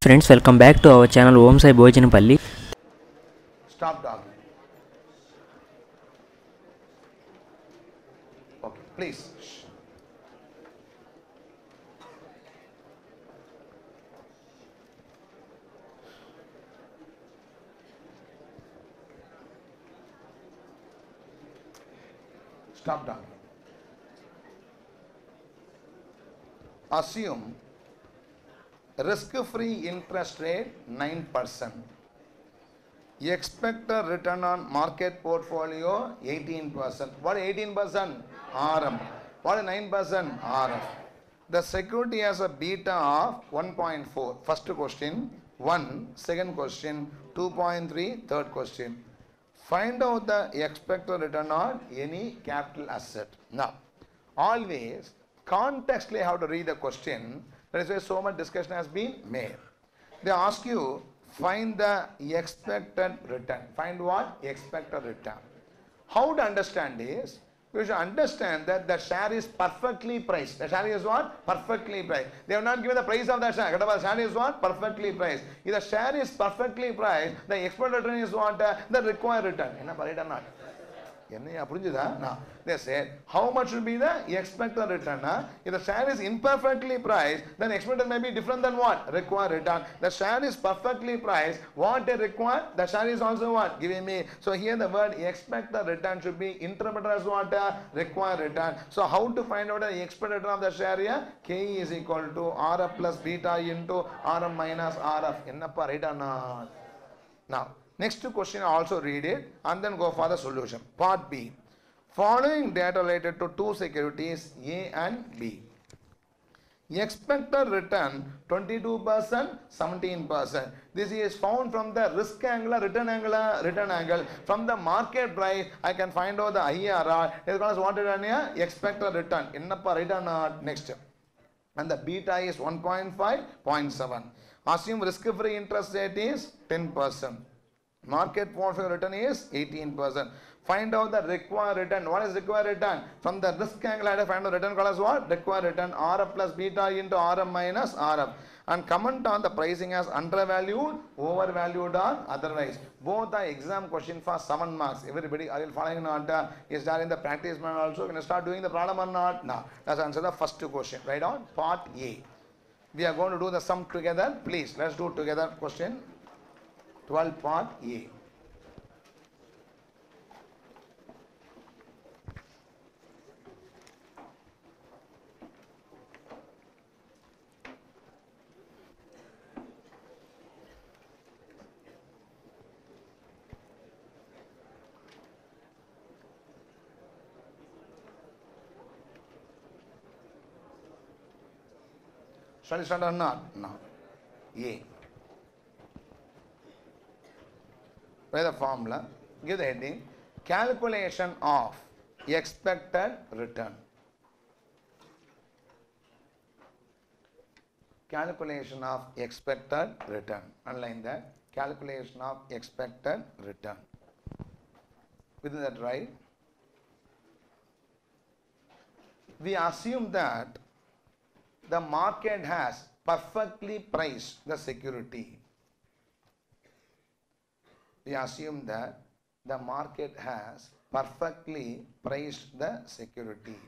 Friends, welcome back to our channel OMSAI Bhojanapalli. Stop talking. Okay, please. Stop talking. Assume risk-free interest rate 9%. Expected return on market portfolio 18%. What is 18%? RM. What is 9%? RF. The security has a beta of 1.4. First question 1. Second question 2.3. Third question. Find out the expected return on any capital asset. Now, always contextually how to read the question. That is why so much discussion has been made. They ask you, find the expected return. Find what? Expected return. How to understand this? You should understand that the share is perfectly priced. The share is what? Perfectly priced. They have not given the price of the share. The share is what? Perfectly priced. If the share is perfectly priced, the expected return is what? The required return. Right or not? Now, they said, how much will be the expected return? If the share is imperfectly priced, then expected may be different than what? Required return. The share is perfectly priced. What they require, the share is also what? Giving me. So here the word expected return should be interpreted as what? Required return. So how to find out the expected return of the share here? K is equal to RF plus beta into RM minus RF. Ennappa, right or not? Now, next question also read it and then go for the solution. Part B. Following data related to two securities A and B. Expected return 22%, 17%. This is found from the risk angle, return angle. From the market price, I can find out the IRR. Because what is here? Expected return. Ennappa, right or not? Next. And the beta is 1.5, 0.7. Assume risk-free interest rate is 10%. Market portfolio return is 18%. Find out the required return. What is required return? From the risk angle, I have to find out return called as what? Required return. RF plus beta into RM minus RF. And comment on the pricing as undervalued, overvalued or otherwise. Both are exam question for 7 marks. Everybody, are you following or not? Is there in the practice man also? Can you start doing the problem or not? No. Let's answer the first question. Right on? Part A. We are going to do the sum together. Please, let's do together question. 12 part A. Shall we start or not? No. A. Write the formula. Give the heading. Calculation of expected return. Calculation of expected return. Underline that. Calculation of expected return. Within that, right? We assume that the market has perfectly priced the security. We assume that the market has perfectly priced the security.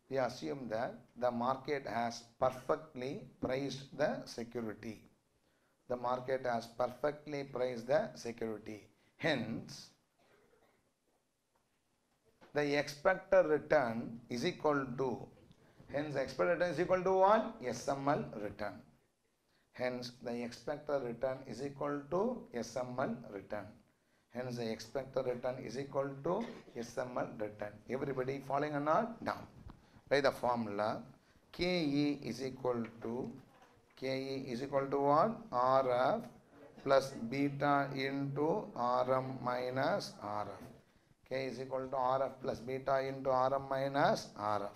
We assume that the market has perfectly priced the security. The market has perfectly priced the security. Hence, the expected return is equal to, hence expected return is equal to what? SML return. Hence, the expected return is equal to SML return. Hence, the expected return is equal to SML return. Everybody following or not? Now, by the formula, KE is equal to what? RF plus beta into RM minus RF. K is equal to RF plus beta into RM minus RF.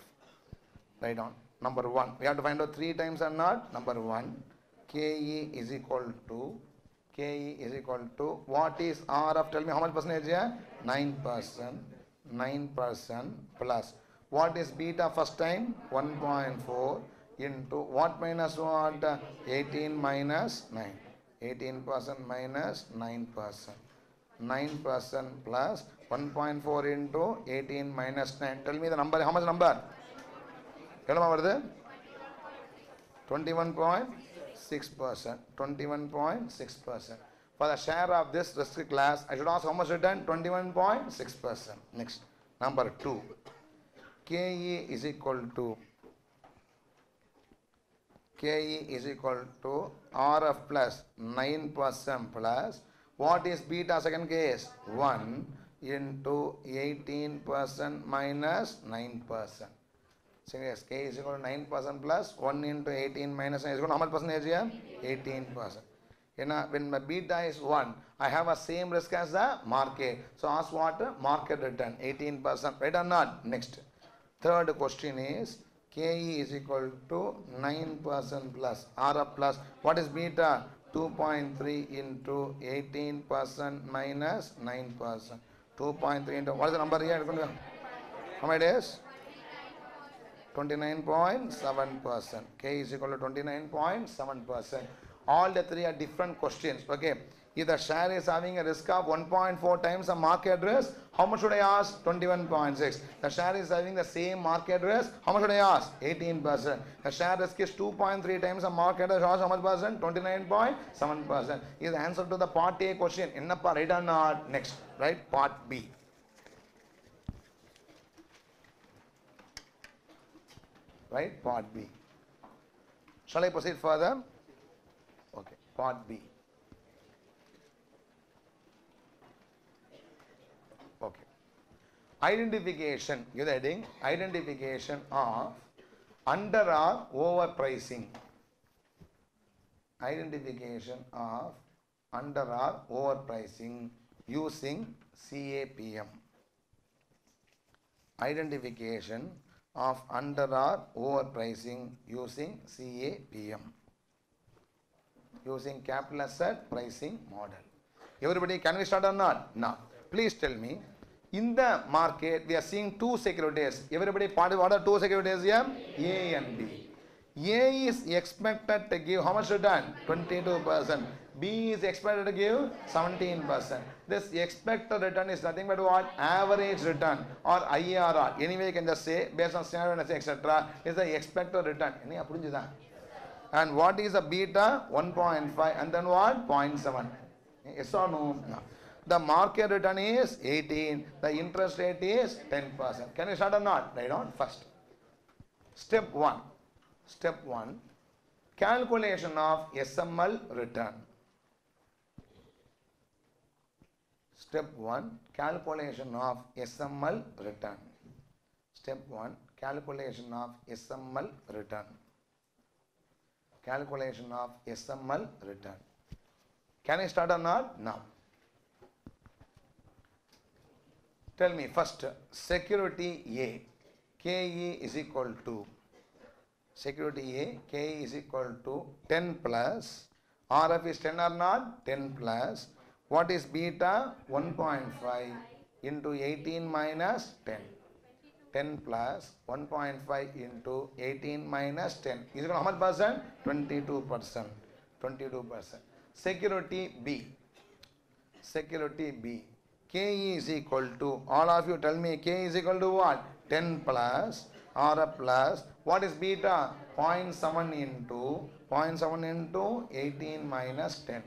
Write down. Number 1. We have to find out 3 times or not? Number 1. KE is equal to what is RF? Tell me how much percentage here? 9%. 9% plus what is beta first time? 1.4 into what minus what? 18 minus 9. 18% minus 9%. 9% plus 1.4 into 18 minus 9. Tell me the number. How much number? 21.6%. 21.6%. For the share of this risk class, I should ask how much return? 21.6%. Next, number 2. KE is equal to RF plus 9% plus what is beta second case? 1 into 18% minus 9%. So yes, K is equal to 9% plus 1 into 18 minus 9 is equal to how much percentage here? 18%. When my beta is 1, I have a same risk as the market. So ask what? Market return, 18%. Right or not? Next. Third question is KE is equal to 9% plus RF plus what is beta? 2.3 into 18% minus 9%. 2.3 into what is the number here? How many days? 29.7%. K is equal to 29.7%. All the three are different questions. Okay. If the share is having a risk of 1.4 times the market risk, how much should I ask? 21.6. The share is having the same market risk, how much should I ask? 18%. The share risk is 2.3 times the market risk, how much percent? 29.7%. Is the answer to the part A question. Ennappa, right or not? Next. Right? Part B. Right? Part B. Shall I proceed further? Okay. Part B. Okay. Identification. Give the heading. Identification of under or overpricing. Identification of under or overpricing using CAPM. Identification of under or overpricing using CAPM. Using capital asset pricing model. Everybody, can we start or not? Now, please tell me, in the market, we are seeing two securities. Everybody, what are two securities here? A and B. A is expected to give how much return? 22%. B is expected to give 17%. This expected return is nothing but what? Average return or IRR. Anyway, you can just say based on standard etc. is the expected return. And what is the beta? 1.5 and then what? 0.7. Yes or no? No. The market return is 18. The interest rate is 10%. Can you start or not? Write down first. Step 1. Step 1. Calculation of SML return. Step 1. Calculation of SML return. Step 1. Calculation of SML return. Calculation of SML return. Can I start or not? Now. Tell me first, security A, KE is equal to, security A, KE is equal to 10 plus, RF is 10 or not? 10 plus, what is beta? 1.5 into 18 minus 10. 10 plus 1.5 into 18 minus 10. Is it how much percent? 22%. 22%. Security B. Security B. KE is equal to, all of you tell me, K is equal to what? 10 plus RF plus, what is beta? 0.7 into 18 minus 10.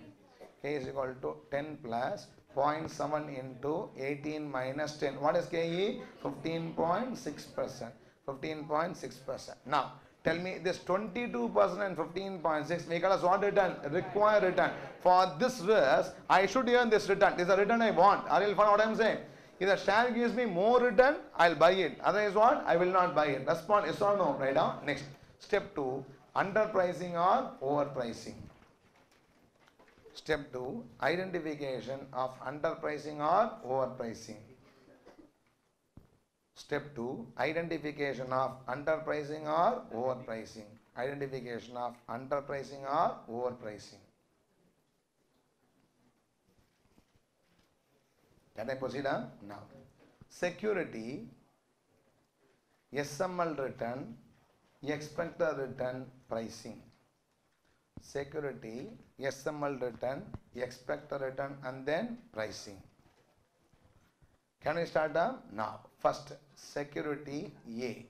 K is equal to 10 plus 0.7 into 18 minus 10. What is KE? 15.6%. 15.6%. Now, tell me this 22% and 15.6, we call as what return? Required return. For this risk, I should earn this return. This is the return I want. Are you following what I am saying? If the share gives me more return, I will buy it. Otherwise what? I will not buy it. Respond yes or no. Right now. Next. Step 2. Underpricing or overpricing. Step 2. Identification of underpricing or overpricing. Step 2. Identification of underpricing or overpricing. Identification of underpricing or overpricing. Can I proceed now? Security, SML return, expected return pricing. Security, SML return, expected return, and then pricing. Can we start now? First, security A.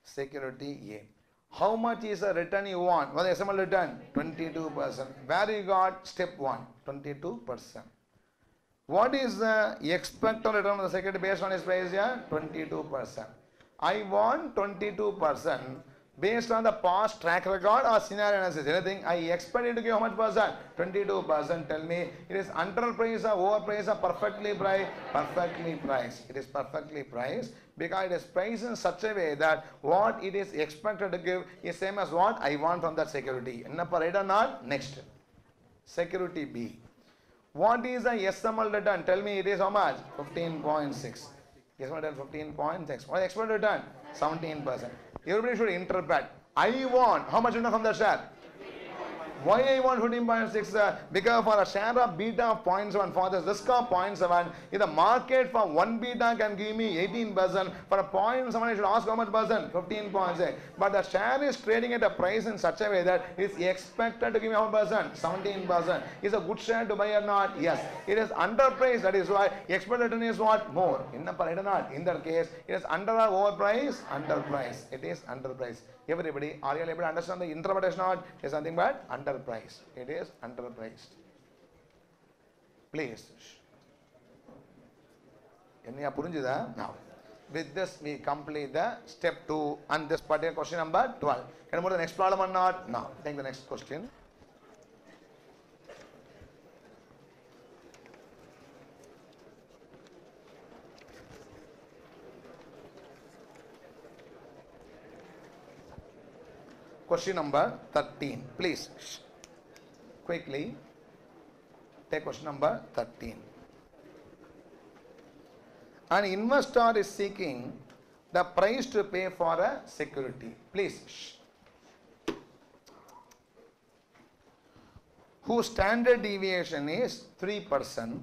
Security A. How much is the return you want? What is the SML return? 22%. Where you got step 1? 22%. What is the expected return of the security based on its price here? 22%. I want 22% based on the past track record or scenario analysis. Anything I expect it to give how much percent? 22%. Tell me it is underpriced or overpriced or perfectly priced? Perfectly priced. It is perfectly priced because it is priced in such a way that what it is expected to give is same as what I want from that security. Ennappa right or not? Next. Security B. What is the SML return? Tell me it is how much? 15.6. SML return 15.6. What is the expected return? 17%. Everybody should interpret. I want how much from the share? Why I want 15.6? Because for a share of beta of 0.7, for the risk of 0.7, if the market for 1 beta can give me 18%, for a 0.7 I should ask how much percent? 15.6. But the share is trading at a price in such a way that it's expected to give me how much percent? 17%. Is a good share to buy or not? Yes. It is underpriced. That is why expected return is what? More. In that case, it is under or overpriced? Underpriced. It is underpriced. Everybody, are you able to understand the interpretation or is something but underpriced? It is underpriced. Please. Now, with this we complete the step 2 and this particular question number 12. Can you move to the next problem or not? Now, take the next question. Question number 13. Please, quickly take question number 13. An investor is seeking the price to pay for a security. Please. Whose standard deviation is 3%.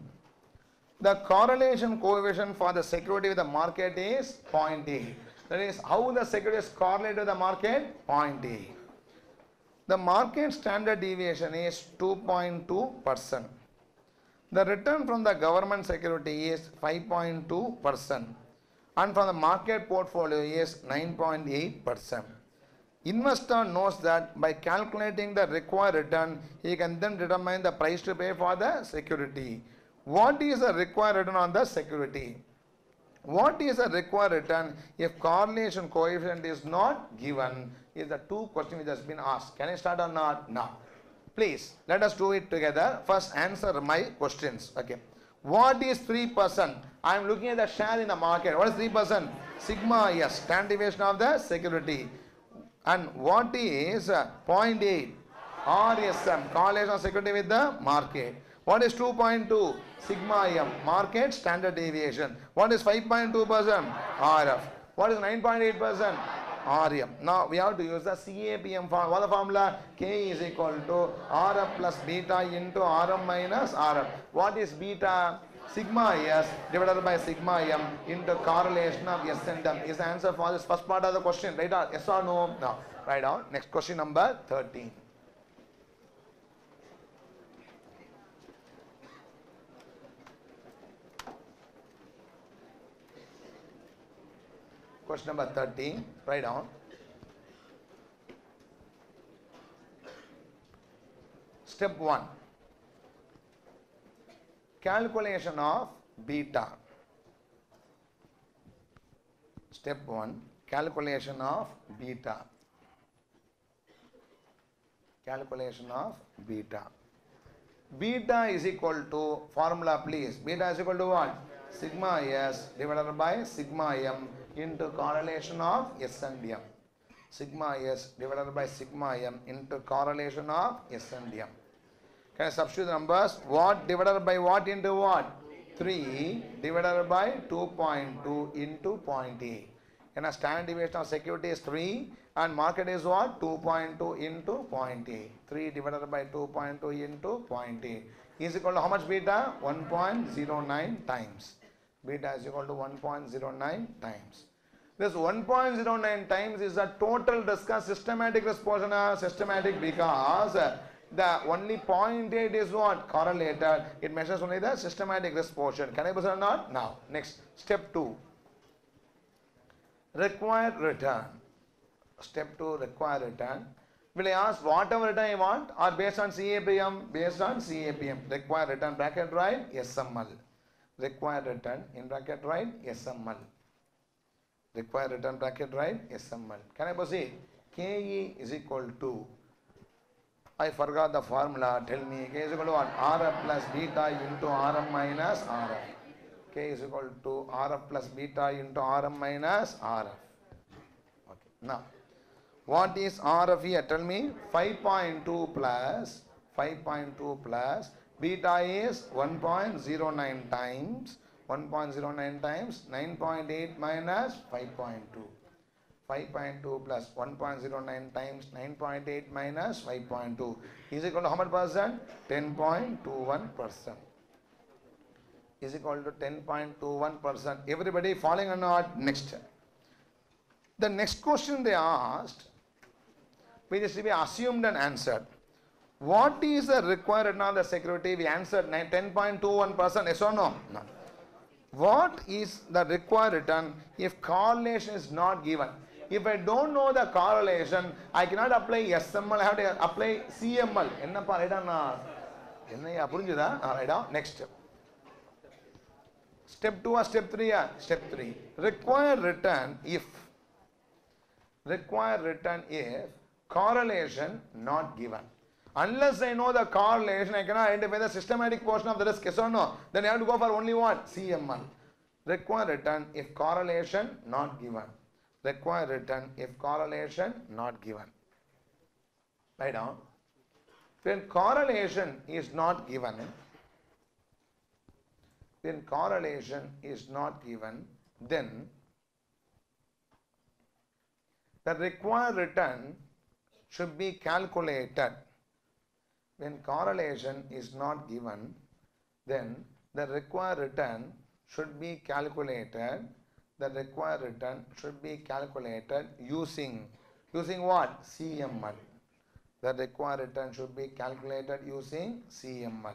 The correlation coefficient for the security with the market is 0.8. That is how the security is correlated with the market? 0.8. The market standard deviation is 2.2%. The return from the government security is 5.2% and from the market portfolio is 9.8%. Investor knows that by calculating the required return, he can then determine the price to pay for the security. What is the required return on the security? What is the required return if correlation coefficient is not given? Is the two questions which has been asked. Can I start or not? Now, please let us do it together. First answer my questions. Okay. What is 3%? I am looking at the share in the market. What is 3%? Sigma S, standard deviation of the security. And what is 0.8? RSM, correlation of security with the market. What is 2.2? Sigma M, market standard deviation. What is 5.2%? RF. What is 9.8%? RM. Now we have to use the CAPM formula. What is the formula? K is equal to RF plus beta into RM minus RF. What is beta? Sigma S divided by sigma M into correlation of S and M is the answer for this first part of the question. Right on? Yes or no? No. Write down. Next question number 13. Question number 13, write down. Step 1. Calculation of beta. Step 1. Calculation of beta. Calculation of beta. Beta is equal to, formula please. Beta is equal to what? Sigma S divided by sigma M into correlation of S and M. Sigma S divided by sigma M into correlation of S and M. Can I substitute the numbers? What divided by what into what? 3 divided by 2.2 into 0.8. Can I standard deviation of security is 3 and market is what? 2.2 into 0.8. 3 divided by 2.2 into 0.8 is equal to how much beta? 1.09 times. Beta is equal to 1.09 times. This 1.09 times is a total risk, a systematic risk portion, systematic because the only 0.8 is what? Correlated. It measures only the systematic risk portion. Can I proceed or not? Now, next, step 2. Required return. Step 2, required return. Will I ask whatever return I want or based on CAPM? Based on CAPM. Required return, bracket right, SML. Required return, in bracket right, SML. Required return, bracket right, SML. Can I proceed? KE is equal to, I forgot the formula, tell me, K is equal to what? RF plus beta into RM minus RF. K is equal to RF plus beta into RM minus RF. Okay, now. What is RF here? Tell me. 5.2 plus 5.2 plus beta is 1.09 times 1.09 times 9.8 minus 5.2. 5.2 plus 1.09 times 9.8 minus 5.2 is equal to how much percent? 10.21%. Is equal to 10.21%. Everybody following or not? Next. The next question they asked, which is to be assumed and answered. What is the required return on the security? We answered 10.21%. Yes or no? No. What is the required return if correlation is not given? If I don't know the correlation, I cannot apply SML, I have to apply CML. Ennappa right? Enna purinjudha? Right. Next. Step 2 or step 3? Step 3. Required return if correlation not given. Unless I know the correlation, I cannot identify the systematic portion of the risk. Yes or no? Then I have to go for only what? CML. Required return if correlation not given. Required return if correlation not given. Write down. When correlation is not given, then the required return should be calculated. When correlation is not given, then the required return should be calculated. The required return should be calculated using what? CML. The required return should be calculated using CML.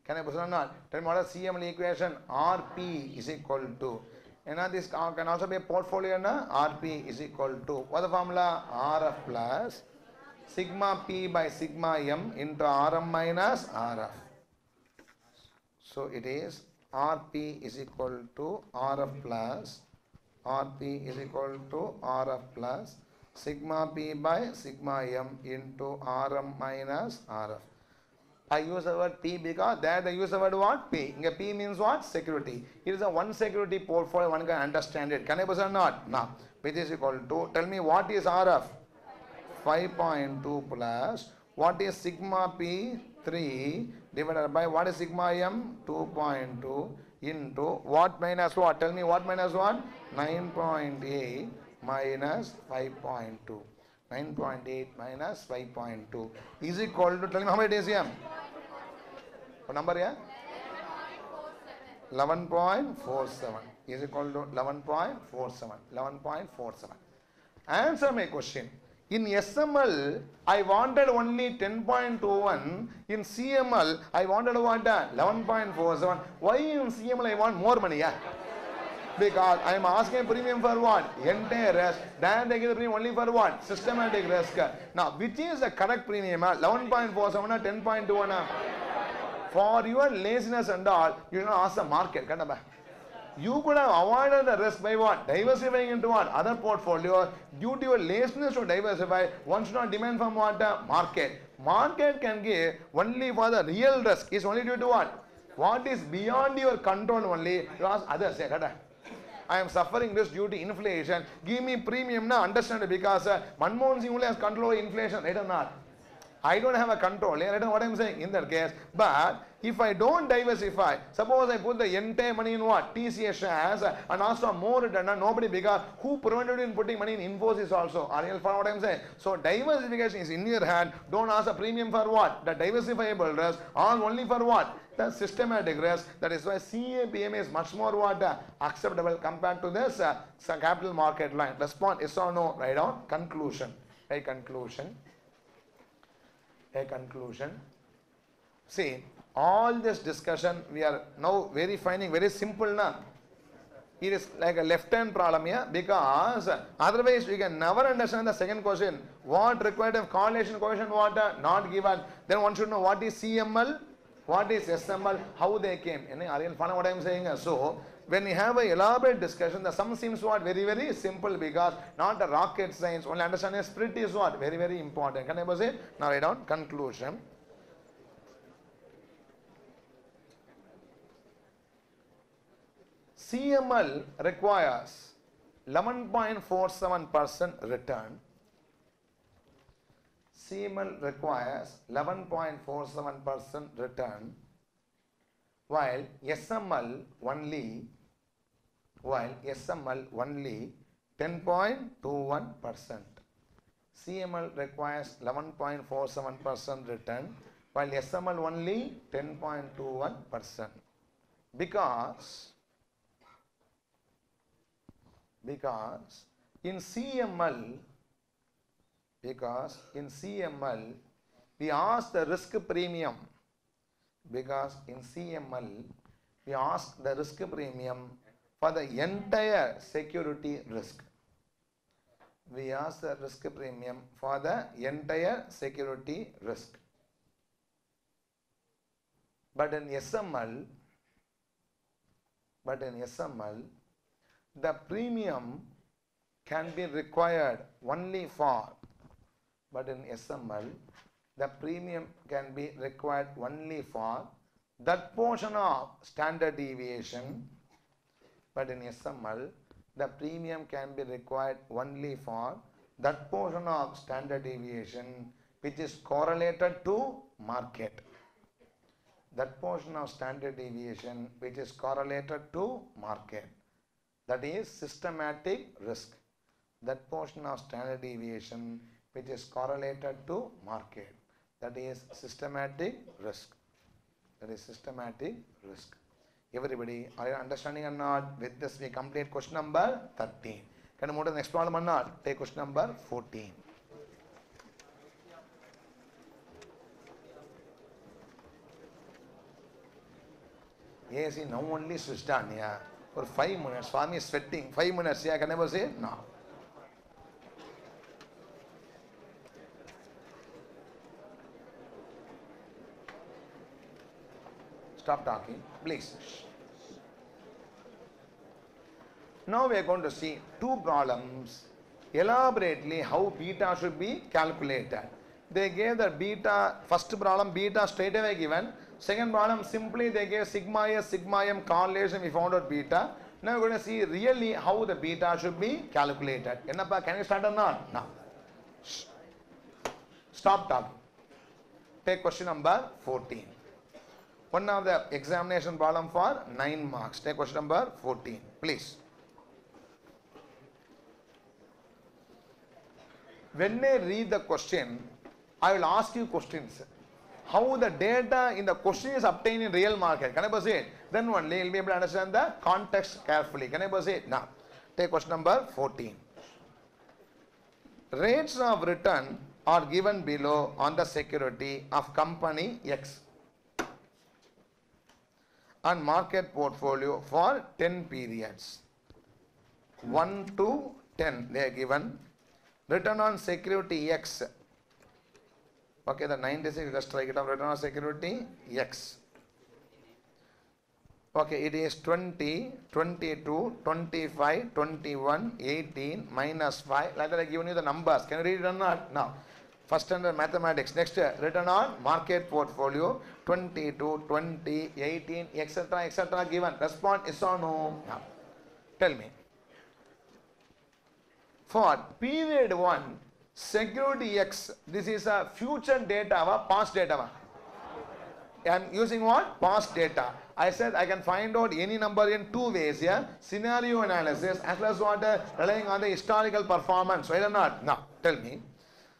Can I proceed or not? Tell me what is CML equation? RP is equal to, and this can also be a portfolio. RP is equal to, what is the formula? RF plus sigma P by sigma M into RM minus RF. So it is RP is equal to RF plus sigma P by sigma M into RM minus RF. I use the word P because there they use the word what? P. P means what? Security. It is a one security portfolio, one can understand it. Can I proceed or not? No. Which is equal to, tell me what is RF? 5.2 plus, what is sigma P? 3 divided by what is sigma M? 2.2 into what minus what? Tell me what minus what? 9.8 minus 5.2. 9.8 minus 5.2 is equal to, tell me how many days here? What number here? 11.47 is equal to 11.47. Answer my question. In SML, I wanted only 10.21. In CML, I wanted what? 11.47. Why in CML I want more money? Because I am asking premium for what? Entire risk. Then they give the premium only for what? Systematic risk. Now, which is the correct premium? 11.47 or 10.21? For your laziness and all, you don't ask the market. You could have avoided the risk by what? Diversifying into what? Other portfolio. Due to your laziness to diversify, one should not demand from what? Market. Market can give only for the real risk. It's only due to what? What is beyond your control only. You ask others. I am suffering this due to inflation. Give me premium. Now understand it because Manmohan Singh only has control over inflation. Right or not? I don't have a control. You know what I am saying in that case. But if I don't diversify, suppose I put the entire money in what? TCS shares and ask for more return. Nobody because who prevented you in putting money in Infosys also? Are you following what I am saying? So diversification is in your hand. Don't ask a premium for what? The diversifiable risk. All only for what? the systematic risk. That is why CAPM is much more what acceptable compared to this capital market line. Respond yes or no. Write down conclusion. A conclusion. A conclusion. See, all this discussion we are now finding very simple now. It is like a left-hand problem here because otherwise we can never understand the second question. What required of correlation coefficient what not given. Then one should know what is CML, what is SML, how they came. Are you following what I am saying? So when we have a elaborate discussion, the sum seems what very simple because not a rocket science. Only understanding spirit is what very important. Can I say? Now write down conclusion. CML requires 11.47% return. CML requires 11.47% return, while SML only 10.21%. CML requires 11.47% return, while SML only 10.21%. Because in CML we ask the risk premium. Because in CML we ask the risk premium for the entire security risk. We ask the risk premium for the entire security risk. But in SML, the premium can be required only for, the premium can be required only for that portion of standard deviation. But in SML, the premium can be required only for that portion of standard deviation which is correlated to market. That portion of standard deviation which is correlated to market. That is systematic risk. That portion of standard deviation which is correlated to market. That is systematic risk. That is systematic risk. Everybody, are you understanding or not? With this we complete question number 13. Can you move to the next problem or not? Take question number 14. AC now only switched on, yeah. For 5 minutes, Swami is sweating. 5 minutes, yeah, can I ever say? No. Stop talking, please. Now we are going to see two problems elaborately how beta should be calculated. They gave the beta, first problem beta straight away given. Second problem simply they gave sigma S, sigma M correlation, we found out beta. Now we are going to see really how the beta should be calculated. Can you start or not? No. Stop talking. Take question number 14. One of the examination problem for 9 marks. Take question number 14, please. When I read the question, I will ask you questions. How the data in the question is obtained in real market. Can I say it? Then only you will be able to understand the context carefully. Can I say it? Now, take question number 14. Rates of return are given below on the security of company X and market portfolio for 10 periods. 1 to 10 they are given. Return on security X. Okay, the 96, just strike it off. Return on security X. Okay, it is 20, 22, 25, 21, 18, minus 5. Like that I given you the numbers. Can you read it or not? Now, first standard mathematics. Next, return on market portfolio 22, 20, 18, etc. given. Respond yes or no? Now, tell me. For period 1, security X, this is a future data or past data? I am using what? Past data. I said I can find out any number in two ways here. Scenario analysis as well as what? Relying on the historical performance. Right or not? Now, tell me.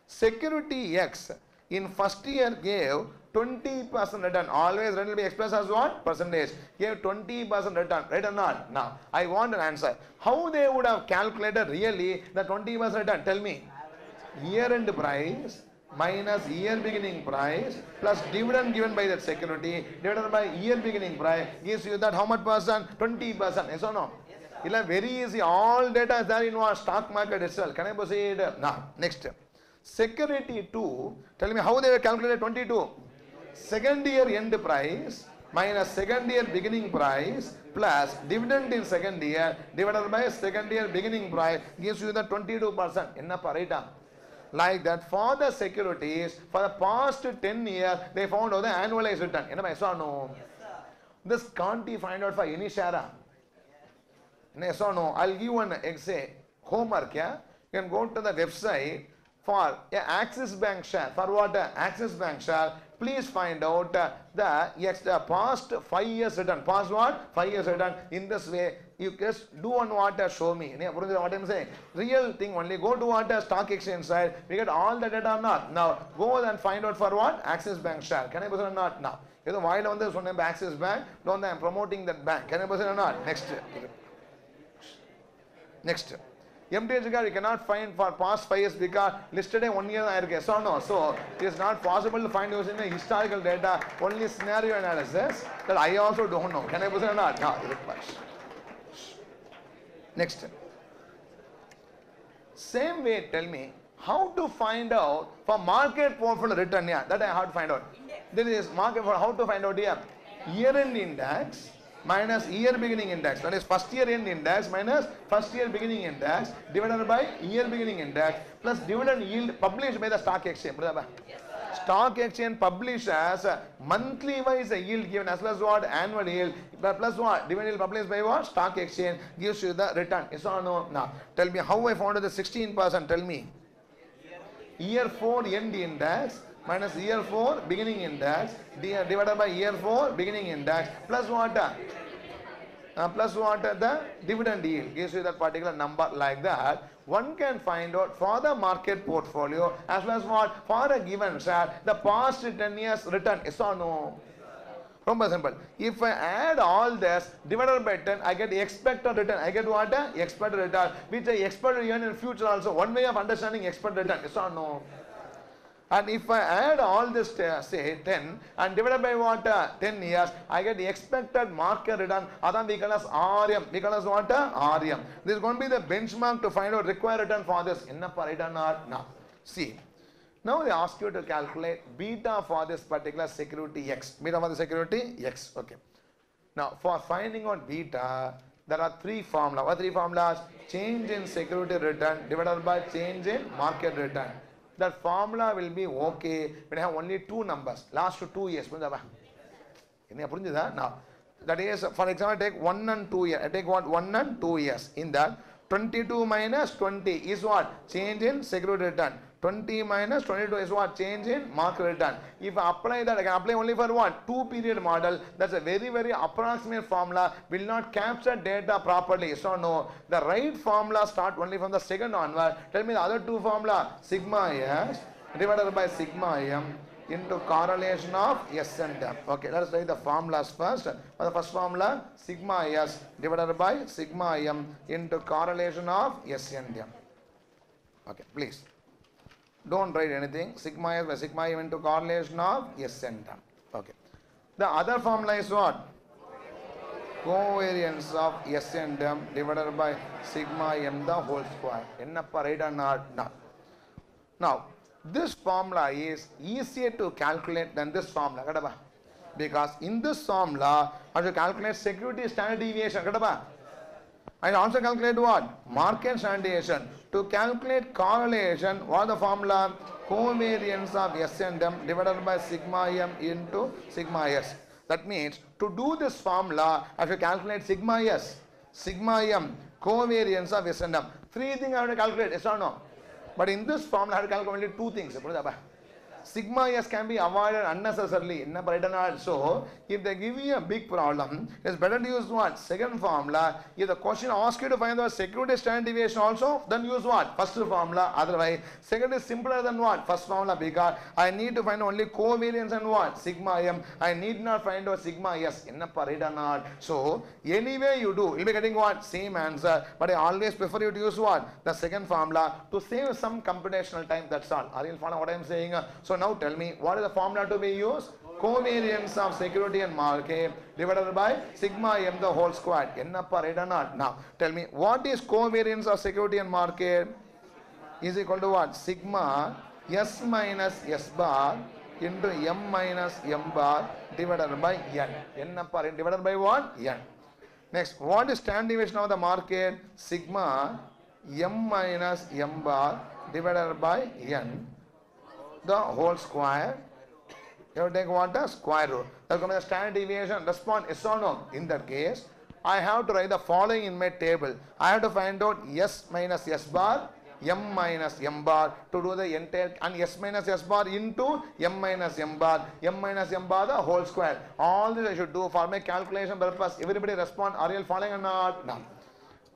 Security X In first year gave 20% return. Always return will be expressed as what? Percentage. Gave 20% return. Right or not? Now, I want an answer. How they would have calculated really the 20% return? Tell me. Year end price minus year beginning price plus dividend given by that security divided by year beginning price gives you that how much percent? 20%. Yes or no? It's very easy. All data is there in our stock market itself. Can I proceed? Now, next. Security 2. Tell me how they were calculated 22. Second year end price minus second year beginning price plus dividend in second year divided by second year beginning price gives you the 22%. Ennappa, right? Like that for the securities for the past 10 years they found out the annualized return. Yes or no? This can't be find out for any share. Yes or no? I'll give one example. Homework. Yeah? You can go to the website for Axis Bank share. For what? Axis Bank share. Please find out the past 5 years return. Past what? 5 years return. In this way, you just do one what? Show me. What I'm saying? Real thing only. Go to what? Stock exchange side. We get all the data or not. Now, go and find out for what? Axis Bank share. Can I present or not? Now. Why don't they say Axis Bank? Don't I'm promoting that bank. Can I present or not? Next. Next. MTH you cannot find for past 5 years because listed 1 year. So no. So it is not possible to find using the historical data, only scenario analysis that I also don't know. Can I present or not? No, next. Same way, tell me how to find out for market portfolio return. Yeah, that I have to find out. This is market for how to find out here. Year end index minus year beginning index, that is first year end index minus first year beginning index divided by year beginning index plus dividend yield published by the stock exchange. Stock exchange publishes monthly wise yield given as well as what? Annual yield plus what? Dividend yield published by what? Stock exchange gives you the return. Yes or no? Now tell me how I found the 16%. Tell me. Year 4 end index minus year 4 beginning index divided by year 4 beginning index plus what? Plus what? The dividend yield gives you that particular number. Like that one can find out for the market portfolio as well as what? For a given share the past 10 years return. Yes or no? ரொம்ப simple. If I add all this divided by 10, I get expected return. I get what? Expected return, which I expect to earn in future also. One way of understanding expected return. Yes or no? And if I add all this, say 10 and divided by what? 10 years, I get the expected market return. That we call as RM. We call as what? RM. This is going to be the benchmark to find out required return for this. Ennappa return or now. See. Now they ask you to calculate beta for this particular security X. Beta for the security X. Okay. Now for finding out beta, there are 3 formulas. What 3 formulas? Change in security return divided by change in market return. That formula will be okay when I have only 2 numbers. Last 2 years. Now, that is, for example, I take 1 and 2 years. I take what? 1 and 2 years. In that, 22 minus 20 is what? Change in security return. 20 minus 22 is what? Change in market return. If I apply that, I can apply only for what? 2 period model. That's a very, very approximate formula. Will not capture data properly. So no, the right formula start only from the second onward. Tell me the other 2 formula. Sigma S divided by sigma M into correlation of S and M. Okay, let us write the formulas first. For the first formula, sigma S divided by sigma M into correlation of S and M. Okay, please. Don't write anything. Sigma S by sigma M into correlation of S and M. Okay. The other formula is what? Covariance of S and M divided by sigma M the whole square. Ennappa right or not? No. Now, this formula is easier to calculate than this formula. Because in this formula, I have to calculate security standard deviation. I also calculate what? Market standard deviation. To calculate correlation, what is the formula? Covariance of S and M divided by sigma M into sigma S. That means to do this formula, I have to calculate sigma S, sigma M, covariance of S and M. 3 things I have to calculate, yes or no? But in this formula, I have to calculate only 2 things. Sigma S can be avoided unnecessarily. So, if they give you a big problem, it's better to use what? Second formula. If the question asks you to find the security standard deviation also, then use what? First formula. Otherwise, second is simpler than what? First formula, because I need to find only covariance and what? Sigma M. I need not find out sigma S. Right or not? So, anyway you do, you'll be getting what? Same answer. But I always prefer you to use what? The second formula to save some computational time. That's all. Are you following what I'm saying? So now tell me, what is the formula to be used? Covariance of security and market divided by sigma M the whole squared. Right or not? Now tell me, what is covariance of security and market? Is equal to what? Sigma S minus S bar into M minus M bar divided by N. Divided by what? N. Next, what is standard deviation of the market? Sigma M minus M bar divided by N, the whole square. You have to take what? The square root. That comes the standard deviation. Respond yes or no. In that case, I have to write the following in my table. I have to find out S minus S bar, M minus M bar to do the entire, and S minus S bar into M minus M bar the whole square. All this I should do for my calculation purpose. Everybody respond. Are you following or not? No.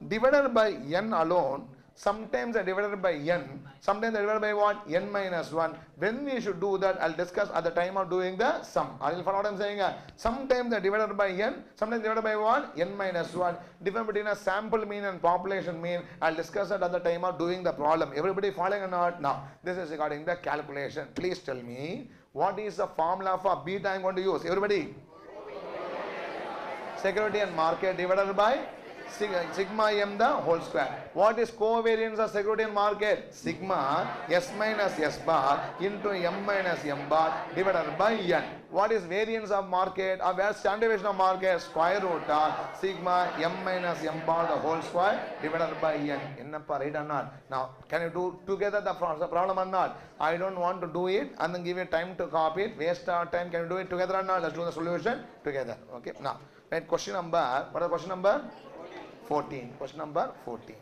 Divided by N alone. Sometimes I divided by N. Sometimes I divided by what? N minus 1. When we should do that, I'll discuss at the time of doing the sum. Are you following what I'm saying? Sometimes I divided by N. Sometimes divided by what? N minus 1. Difference between a sample mean and population mean, I'll discuss it at the time of doing the problem. Everybody following or not? Now, this is regarding the calculation. Please tell me, what is the formula for beta I'm going to use? Everybody? Security and market divided by sigma M the whole square. What is covariance of security and market? Sigma S minus S bar into M minus M bar divided by N. What is variance of market, or where standard deviation of market? Square root of sigma M minus M bar the whole square divided by N. Right or not? Now, can you do together the problem or not? I don't want to do it and then give you time to copy it. Waste our time. Can you do it together or not? Let's do the solution together. Okay. Now, right, question number, what is the question number? 14. Question number 14.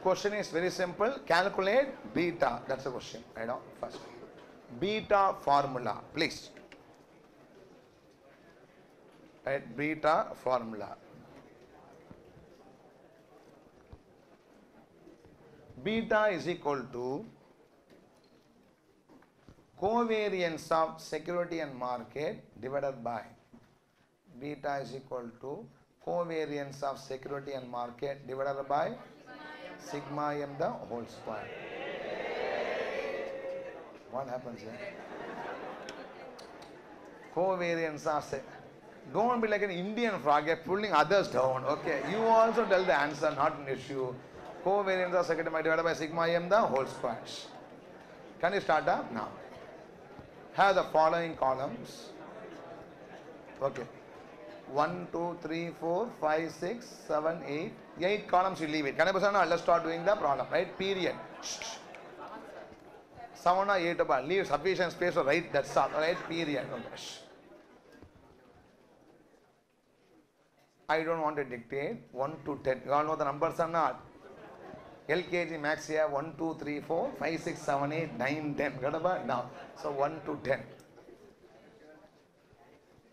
Question is very simple. Calculate beta. That's the question. Right now, first. Beta formula, please. Right, beta formula. Beta is equal to covariance of security and market divided by. Beta is equal to covariance of security and market divided by sigma M the whole square. What happens here? Covariance of don't be like an Indian frog, pulling others down. Okay, you also tell the answer, not an issue. Covariance of security divided by sigma M the whole square. Can you start up now? Have the following columns. Okay. 1, 2, 3, 4, 5, 6, 7, 8. 8 columns you leave it. Can I person? Let's start doing the problem. Right? Period. 7 or 8 about. Leave sufficient space for write. That's all. Right? Period. Okay. I don't want to dictate 1 to 10. You all know the numbers or not? LKG max here 1, 2, 3, 4, 5, 6, 7, 8, 9, 10. Got about now. So 1 to 10.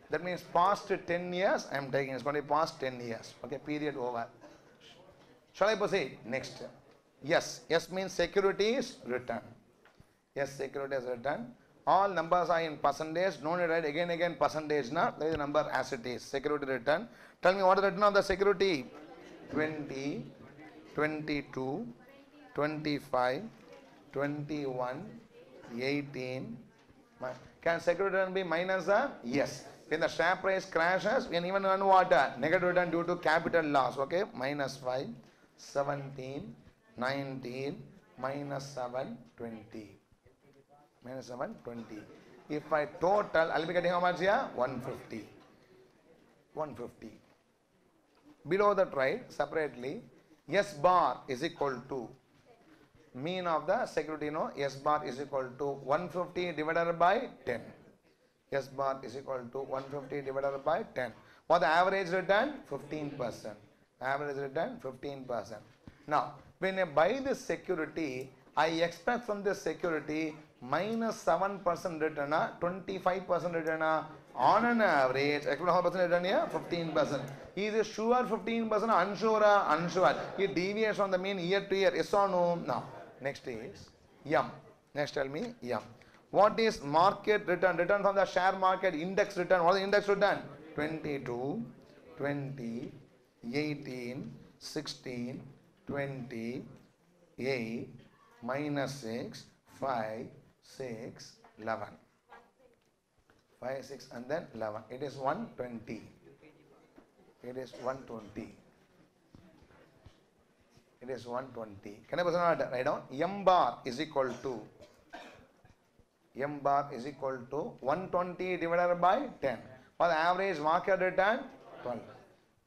That means past 10 years I am taking. It's going to be past 10 years. Okay, period over. Shall I proceed? Next. Yes. Yes means security is written. Yes, security is written. All numbers are in percentage. No need to write again percentage. Now, there is a number as it is. Security written. Tell me what is written on the security? 20, 22, 25, 21, 18. Can security return be minus? Yes. When the share price crashes, we can even earn what? Negative return due to capital loss. Okay. Minus 5, 17, 19, minus 7, 20. minus 7, 20. If I total, I'll be getting how much here? 150. 150. Below that, right, separately, S bar is equal to mean of the security, S bar is equal to 150 divided by 10. S bar is equal to 150 divided by 10. What the average return? 15%. Average return 15%. Now, when I buy this security, I expect from this security minus 7% return, 25% return, on an average, expect how much return here? 15%. Is it sure 15%? Unsure? Unsure. It deviates from the mean year to year. Yes or no? No. Next is M. Next tell me M. What is market return? Return from the share market, index return. What is the index return? 22, 20, 18, 16, 20, 8, minus 6, 5, 6, 11. 5, 6 and then 11. It is 120. It is 120. It is 120. Can I write down? M bar is equal to 120 divided by 10. For the average market return, 12.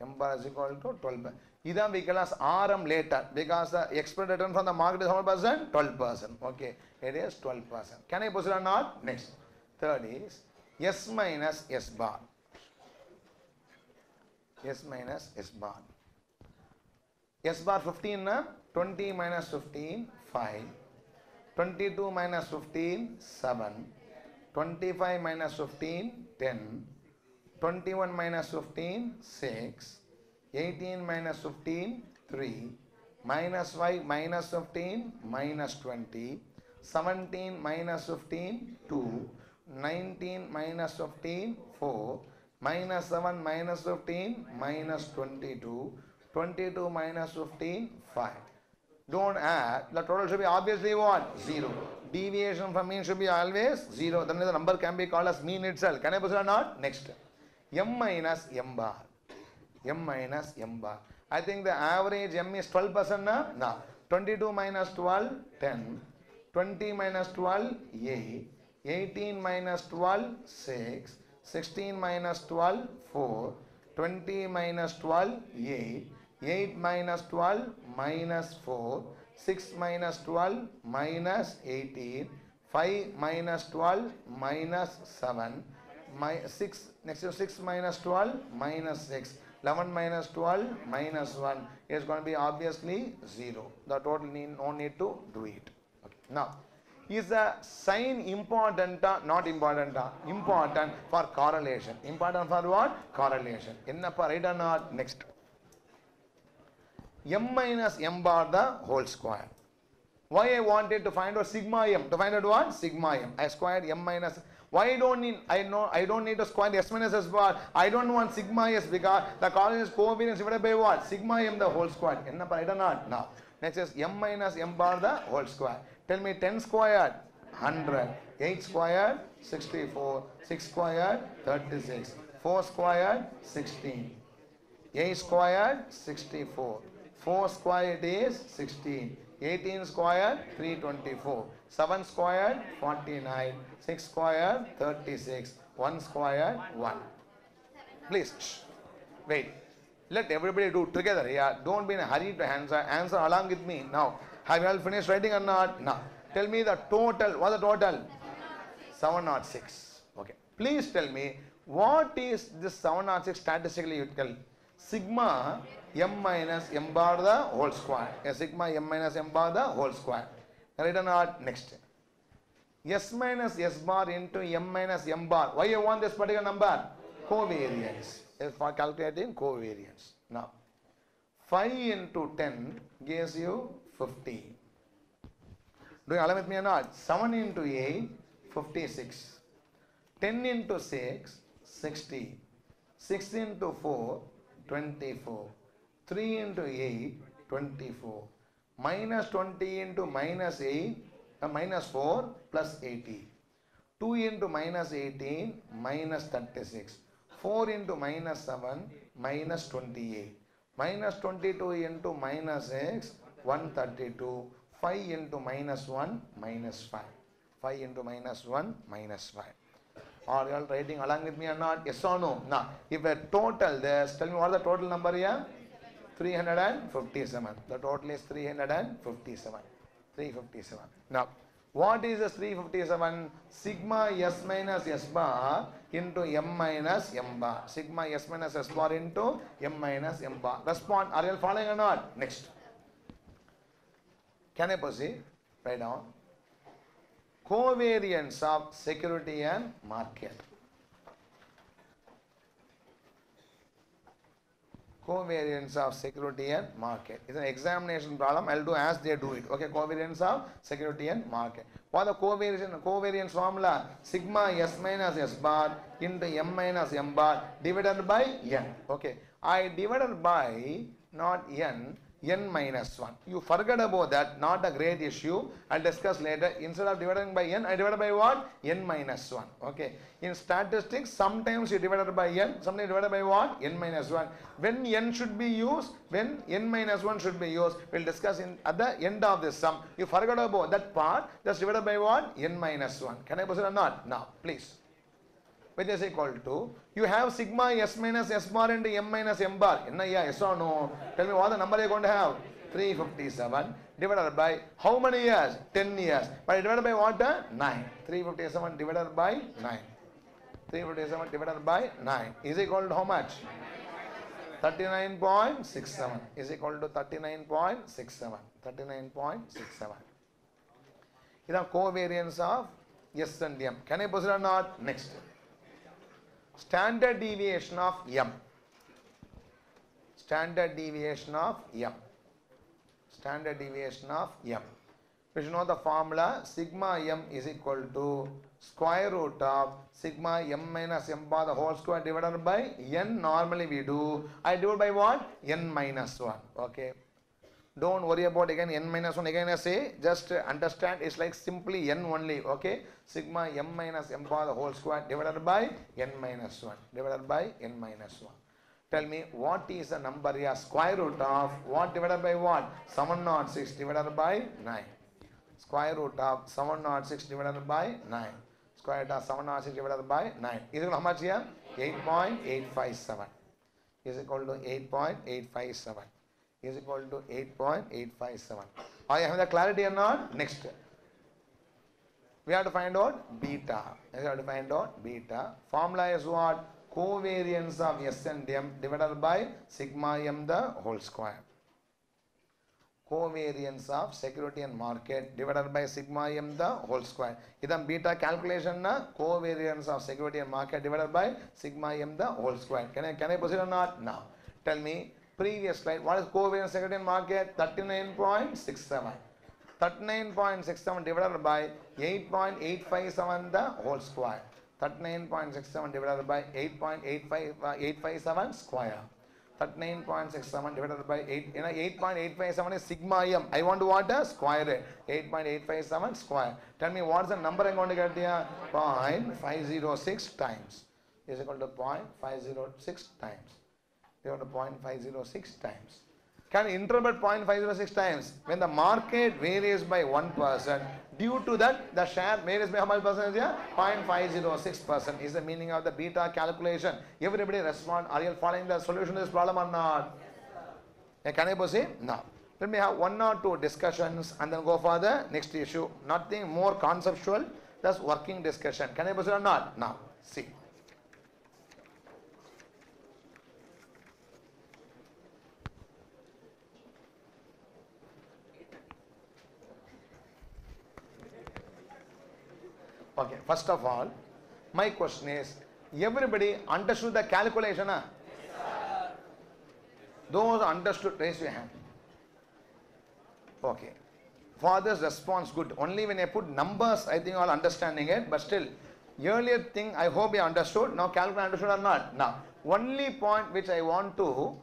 M bar is equal to 12. Either we can ask RM later because the expected return from the market is how much percent? 12%. Okay, it is 12%. Can I proceed or not? Next. Third is S minus S bar. S minus S bar. S bar 15, 20 minus 15, 5. 22 minus 15, 7. 25 minus 15, 10. 21 minus 15, 6. 18 minus 15, 3. Minus 5 minus 15, minus 20. 17 minus 15, 2. 19 minus 15, 4. Minus 7 minus 15, minus 22. 22 minus 15, 5. Don't add. The total should be obviously what? 0. Deviation from mean should be always 0. Then the number can be called as mean itself. Can I proceed or not? Next. M minus M bar. M minus M bar. I think the average M is 12% now? No. 22 minus 12, 10. 20 minus 12, 8. 18 minus 12, 6. 16 minus 12, 4. 20 minus 12, 8. 8 minus 12 minus 4, 6 minus 12 minus 18, 5 minus 12 minus 7, 6, next to 6 minus 12 minus 6, 11 minus 12 minus 1 is going to be obviously 0. The total no need to do it. Okay. Now, is the sign important or not important? Important for correlation. Important for what? Correlation. Ennappa right or not? Next. M minus M bar the whole square. Why I wanted to find out sigma M? To find out what? Sigma M. I squared M minus. Why don't need? I don't need to square S minus S bar. I don't want sigma S because the correlation is covariance divided by what? Sigma M the whole square. Ennappa right or not? No. Next is M minus M bar the whole square. Tell me 10 squared 100. 8 squared 64. 6 squared 36. 4 squared 16. 8 squared 64. 4 squared is 16. 18 squared 324. 7 squared 49. 6 squared 36. 1 squared 1. Please wait. Let everybody do together here. Don't be in a hurry to answer. Answer along with me. Now, have you all finished writing or not? No. Tell me the total. What's the total? 706. Okay. Please tell me what is this 706 statistically you tell? Sigma M minus M bar the whole square. Sigma M minus M bar the whole square. Right or not? Next. S minus S bar into M minus M bar. Why you want this particular number? Covariance. For calculating covariance. Now, 5 into 10 gives you 50. Do you allow with me or not? 7 into 8, 56. 10 into 6, 60. 6 into 4, 24. 3 into 8, 24. Minus 20 into minus 8, minus 4 plus 80. 2 into minus 18, minus 36. 4 into minus 7, minus 28. Minus 22 into minus x, 132. 5 into minus 1, minus 5. 5 into minus 1 minus 5. Are you all writing along with me or not? Yes or no? Now, if a total this, tell me what is the total number here? 357. The total is 357. 357. Now, what is this 357? Sigma S minus S bar into M minus M bar. Sigma S minus S bar into M minus M bar. Respond. Are you all following or not? Next. Can I proceed? Write down. Covariance of security and market. Covariance of security and market. It's an examination problem. I'll do as they do it. Okay, covariance of security and market. For the covariance formula, sigma S minus S bar into M minus M bar divided by N. Okay, I divided by not N, N minus 1. You forget about that, not a great issue. I'll discuss later. Instead of dividing by N, I divided by what? N minus 1. Okay. In statistics, sometimes you divided by N, sometimes divided by what? N minus 1. When N should be used, when N minus 1 should be used, we'll discuss at the end of this sum. You forgot about that part, just divided by what? N minus 1. Can I proceed or not? Now, please. Which is equal to, you have sigma S minus S bar into M minus M bar. Yes or no? Tell me what the number you are going to have? 357 divided by how many years? 10 years. But divided by what? 9. 357 divided by 9. 357 divided by 9 is equal to how much? 39.67 is equal to 39.67. 39.67. This is covariance of S and M. Can I proceed or not? Next. Standard deviation of M. Standard deviation of M. Standard deviation of M. We should know the formula. Sigma M is equal to square root of sigma M minus M bar the whole square divided by N. Normally we do. I divide by what? N minus 1. Okay. Don't worry about again N minus 1 again I say, just understand it's like simply N only, okay. Sigma M minus M bar the whole square divided by N minus 1, divided by N minus 1. Tell me what is the number here? Square root of what divided by what? 706 divided by 9. Square root of 706 divided by 9. Square root of 706 divided by 9. Is equal to how much here? 8.857. Is equal to 8.857. Is equal to 8.857. Are you having the clarity or not? Next. We have to find out beta. We have to find out beta. Formula is what? Covariance of S and M divided by sigma M the whole square. Covariance of security and market divided by sigma M the whole square. This is beta calculation na covariance of security and market divided by sigma M the whole square. Can I proceed or not? Now, tell me. Previous slide, what is covariance security and market? 39.67. 39.67 divided by 8.857 the whole square. 39.67 divided by 8.857 square. 39.67 divided by 8.857 is sigma M. I want to what? Square it. 8.857 square. Tell me what's the number I'm going to get here? 0.506 times. Is equal to 0.506 times. Equal to 0.506 times. Can interpret 0.506 times? When the market varies by 1%, due to that the share varies by how much percentage here? 0.506% is the meaning of the beta calculation. Everybody respond. Are you following the solution to this problem or not? Yes. Can I proceed? Now, let me have 1 or 2 discussions and then go for the next issue. Nothing more conceptual, just working discussion. Can I proceed or not? Now, see. Okay, first of all, my question is, everybody understood the calculation? Yes, sir. Those understood, raise your hand. Okay. For this response, good. Only when I put numbers, I think all understanding it, but still, earlier thing, I hope you understood. Now, calculate understood or not? Now, only point which I want to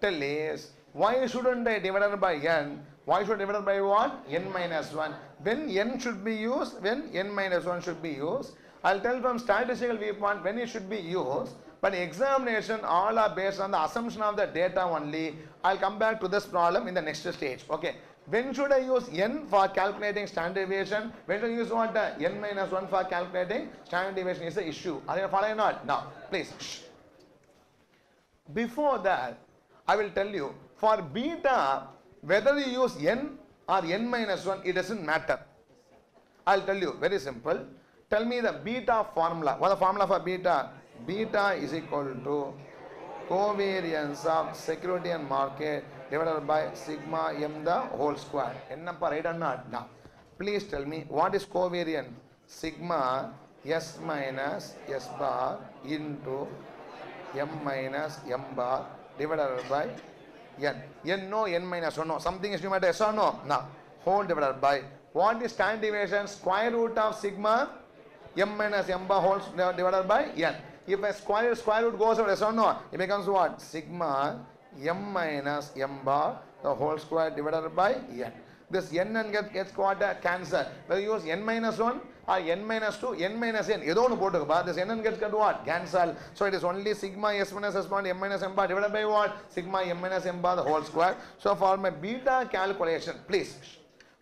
tell is, why shouldn't I divide by n? Why should I divide by what? N minus 1. When n should be used? When n minus 1 should be used? I'll tell from statistical viewpoint when it should be used. But examination all are based on the assumption of the data only. I'll come back to this problem in the next stage. Okay. When should I use n for calculating standard deviation? When should I use what? N minus 1 for calculating standard deviation is the issue. Are you following or not? Now, please. Before that, I will tell you, for beta, whether you use n or n minus 1, it doesn't matter. I'll tell you, very simple. Tell me the beta formula. What is the formula for beta? Beta is equal to covariance of security and market divided by sigma m the whole square. Ennappa right or not? Now, please tell me what is covariance? Sigma s minus s bar into m minus m bar divided by n. N no, n minus 1 no. Something is numerator, yes or no? Now, whole divided by what is standard deviation? Square root of sigma m minus m bar whole divided by n. If a square root goes out, yes or no? It becomes what? Sigma m minus m bar the whole square divided by n. This n and gets what? Cancelled. Whether you use n minus 1 or n minus 2, n minus n. This n and gets what? Cancelled. So it is only sigma s minus s bar m minus m bar divided by what? Sigma m minus m bar the whole square. So for my beta calculation, please.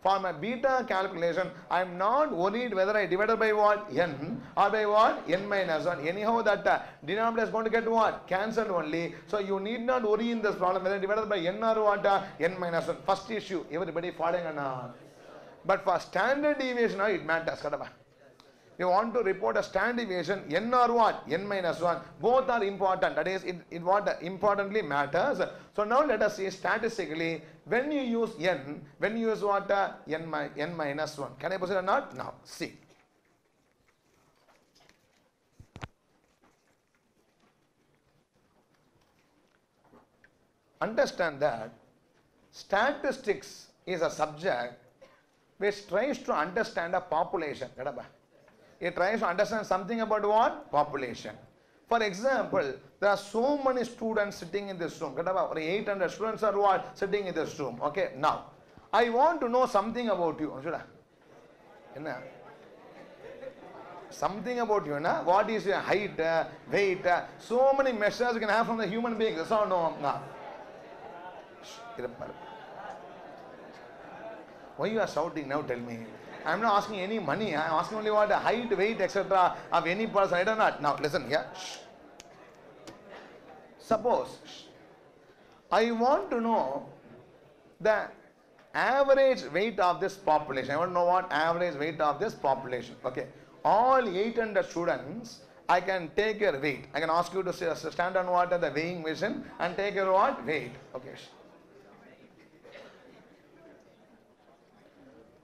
For my beta calculation, I am not worried whether I divided by what? N or by what? N minus 1. Anyhow, that denominator is going to get what? Cancelled only. So you need not worry in this problem whether divided by n or what? N minus 1. First issue, everybody following or not? But for standard deviation, it matters. You want to report a standard deviation, n or what? N minus 1. Both are important. That is, it what importantly matters. So now let us see statistically, when you use n, when you use what? N minus 1. Can I proceed or not? Now, see. Understand that statistics is a subject which tries to understand a population. It tries to understand something about what? Population. For example, there are so many students sitting in this room. 800 students are what? Sitting in this room. Okay, now, I want to know something about you. Something about you. What is your height, weight? So many measures you can have from the human being. Yes or no? Why you are shouting now? Tell me. I am not asking any money. I am asking only what height, weight, etc. of any person. I don't know. Now listen here. Suppose I want to know the average weight of this population. I want to know what average weight of this population. Okay. All 800 students, I can take your weight. I can ask you to stand on what? The weighing machine and take your what? Weight. Okay.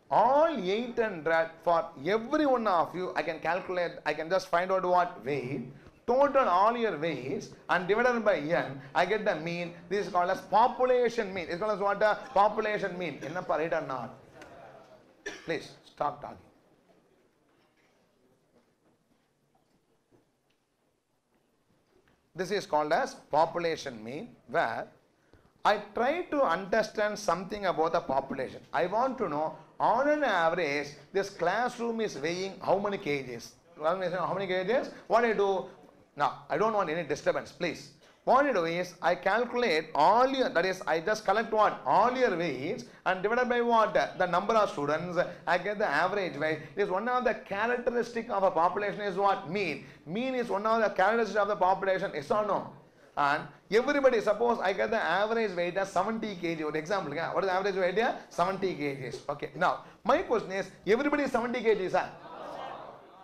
All 800 for every one of you, I can calculate, I can just find out what weight, total all your weights and divided by n, I get the mean. This is called as population mean. It's called as what? Population mean. Ennappa right or not? Please stop talking. This is called as population mean, where I try to understand something about the population. I want to know, on an average, this classroom is weighing how many kgs? How many kgs? What I do? Now, I don't want any disturbance, please. What I do is, I calculate all your, that is, I just collect what? All your weights and divided by what? The number of students, I get the average weight. It is one of the characteristic of a population is what? Mean. Mean is one of the characteristics of the population, yes or no? And everybody, suppose I get the average weight as 70 kg. For example, what is the average weight here? 70 kgs. Okay. Now, my question is, everybody is 70 kgs, huh?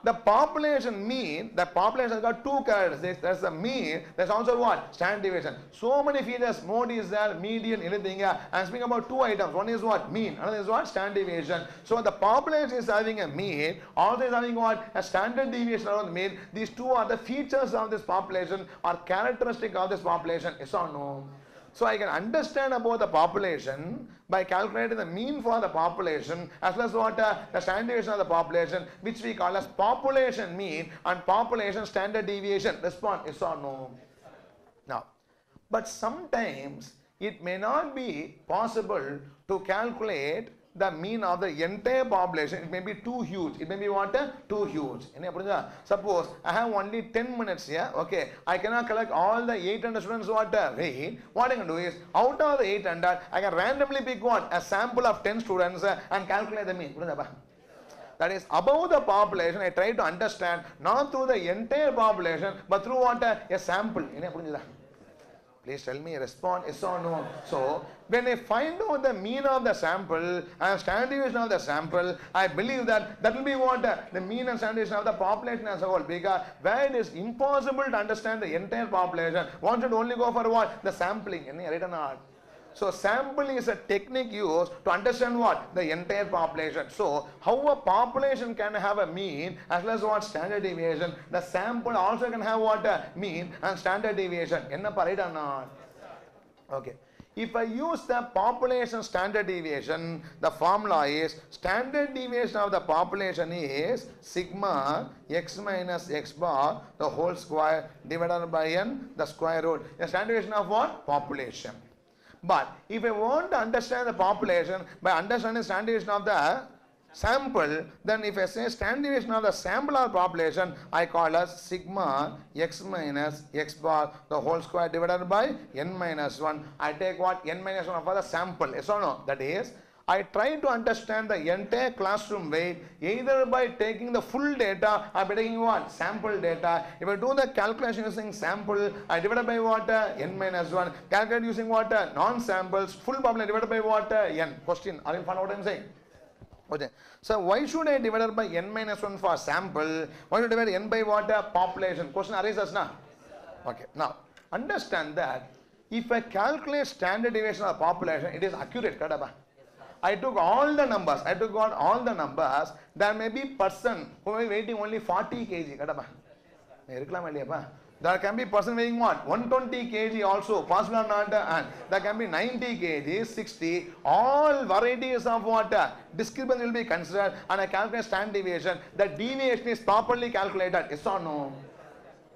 The population mean, the population has got two characteristics. There's the mean, there's also what? Standard deviation. So many features, mode is there, median, anything. I'm speaking about two items. One is what? Mean. Another is what? Standard deviation. So the population is having a mean, also is having what? A standard deviation around the mean. These two are the features of this population or characteristic of this population. Yes or no? So I can understand about the population by calculating the mean for the population as well as what the standard deviation of the population, which we call as population mean and population standard deviation. Respond yes or no? Now, but sometimes it may not be possible to calculate the mean of the entire population, it may be too huge. It may be what? Too huge. Suppose I have only 10 minutes here. Okay, I cannot collect all the 800 students what? Wait. What I can do is, out of the 800, I can randomly pick what? A sample of 10 students and calculate the mean. That is, above the population, I try to understand not through the entire population, but through what? A sample. Please tell me, respond yes or no. So, when I find out the mean of the sample and standard deviation of the sample, I believe that that will be what? The mean and standard deviation of the population as a whole. Because where it is impossible to understand the entire population, one should only go for what? The sampling. Right or not? So sampling is a technique used to understand what? The entire population. So how a population can have a mean as well as what? Standard deviation. The sample also can have what? Mean and standard deviation. Right or not? Okay. If I use the population standard deviation, the formula is standard deviation of the population is sigma x minus x bar the whole square divided by n the square root. The standard deviation of what? Population. But if I want to understand the population by understanding standard deviation of the sample, then if I say standard deviation of the sample or population, I call as sigma x minus x bar the whole square divided by n minus 1. I take what? N minus 1 for the sample. Yes or no? That is, I try to understand the entire classroom weight either by taking the full data or by taking what? Sample data. If I do the calculation using sample, I divide by what? N minus 1. Calculate using what? Non-samples. Full population divided by what? N. Question. Are you following what I am saying? Okay. So why should I divide by n minus 1 for sample? Why should I divide n by what? Population. Question arises now. Okay. Now, understand that if I calculate standard deviation of population, it is accurate. I took all the numbers. There may be person who may be weighing only 40 kg. There can be person weighing what? 120 kg also. Possible or not? And there can be 90 kg, 60. All varieties of what? Discrepancy will be considered and I calculate standard deviation. The deviation is properly calculated. Yes or no?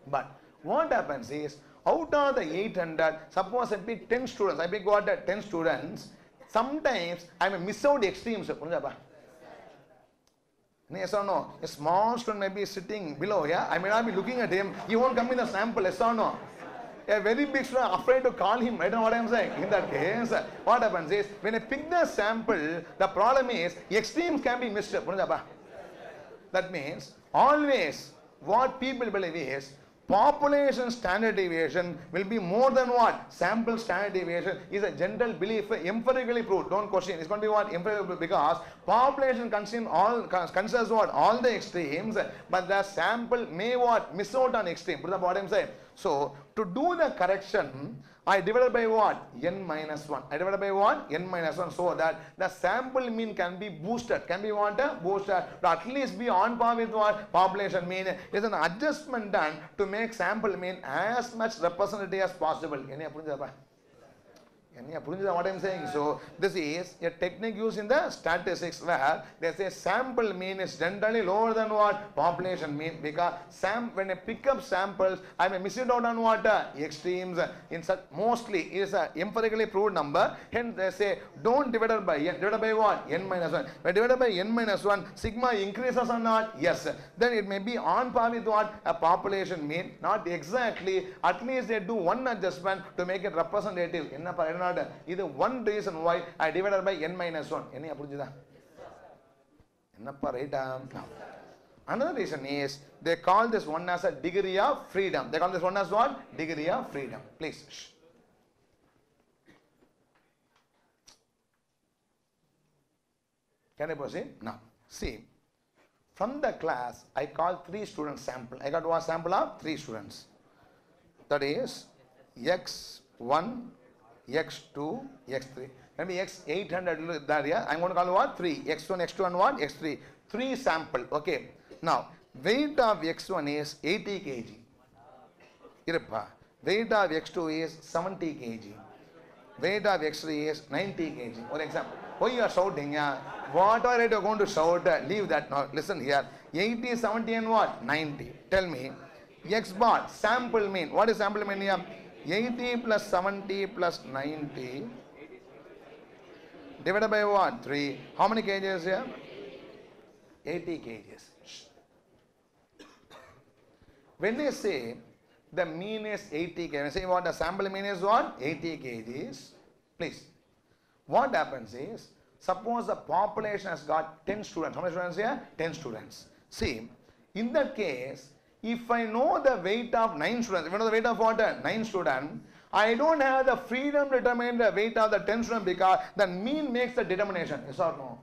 But what happens is, out of the 800, suppose I pick 10 students. I pick what? 10 students. Sometimes I may miss out the extremes. Yes or no? A small student may be sitting below, yeah? I may not be looking at him. He won't come in the sample, yes or no? A very big student, afraid to call him. I don't know what I am saying. In that case, what happens is, when I pick the sample, the problem is, extremes can be missed. That means, always, what people believe is, population standard deviation will be more than what? Sample standard deviation is a general belief, empirically proved. Don't question. It's going to be what? Empirically proved, because population considers what? All the extremes, but the sample may what? Miss out on extreme. Put the bottom side. So, to do the correction, I divided by what? N minus 1. I divided by what? N minus 1, so that the sample mean can be boosted. Can be what? Boosted. To at least be on par with what? Population mean. Is an adjustment done to make sample mean as much representative as possible. What I am saying? So, this is a technique used in the statistics where they say sample mean is generally lower than what? Population mean, because when I pick up samples, I may miss it out on what? Extremes. In such, mostly it is an empirically proved number. Hence they say don't divide it by n. Divided by what? N minus 1. When divided by n minus 1, sigma increases or not? Yes. Then it may be on par with what? A population mean. Not exactly. At least they do one adjustment to make it representative. This is one reason why I divided by n minus 1. Another reason is they call this one as a degree of freedom. They call this one as what? Degree of freedom. Please. Shh. Can I proceed? Now, see. From the class, I call 3 students sample. I got one sample of 3 students. That is x1, x2, x3. Maybe x800 there, yeah? I'm going to call what? 3. x1, x2 and what? x3. 3 sample. Okay. Now, weight of x1 is 80 kg. Weight of x2 is 70 kg. Weight of x3 is 90 kg. For example, why you are shouting? Whatever rate you are going to shout, leave that now. Listen here. 80, 70 and what? 90. Tell me. X bar, sample mean. What is sample mean here? 80 plus 70 plus 90 divided by what? 3. How many kgs here? 80 kgs. When they say the mean is 80 kgs, say what the sample mean is what? 80 kgs. Please. What happens is, suppose the population has got 10 students. How many students here? 10 students. See, in that case, if I know the weight of 9 students, if I know the weight of what? 9 students, I don't have the freedom to determine the weight of the 10 students because the mean makes the determination. Yes or no?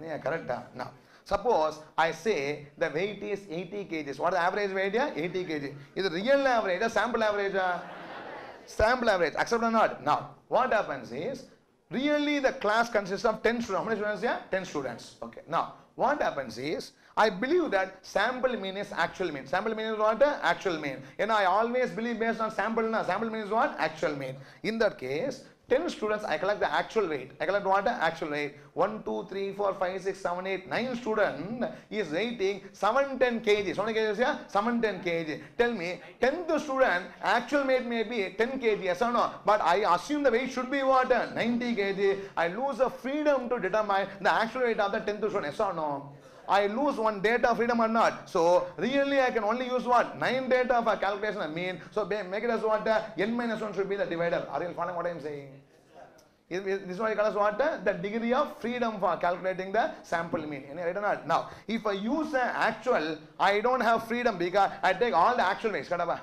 Yes, correct. Now, suppose I say the weight is 80 kgs. What is the average weight here? 80 kg. Is it real average or sample average? Sample average. Accept or not? Now, what happens is, really the class consists of 10 students. How many students here? 10 students. Okay. Now, what happens is, I believe that sample mean is actual mean. Sample mean is what? Actual mean. And I always believe based on sample. Sample mean is what? Actual mean. In that case, 10 students, I collect the actual weight. I collect what? Actual weight. 1, 2, 3, 4, 5, 6, 7, 8, 9 student is weighting 710 kg. How many kg here? 710 kg. Tell me, 10th student, actual weight may be 10 kg, yes or no? But I assume the weight should be what? 90 kg. I lose the freedom to determine the actual weight of the 10th student, yes or no? I lose one data freedom or not. So, really I can only use what? 9 data for calculation of mean. So, make it as what? N minus 1 should be the divider. Are you following what I am saying? This is what I call as what? The degree of freedom for calculating the sample mean. Right or not? Now, if I use the actual, I don't have freedom because I take all the actual weights. But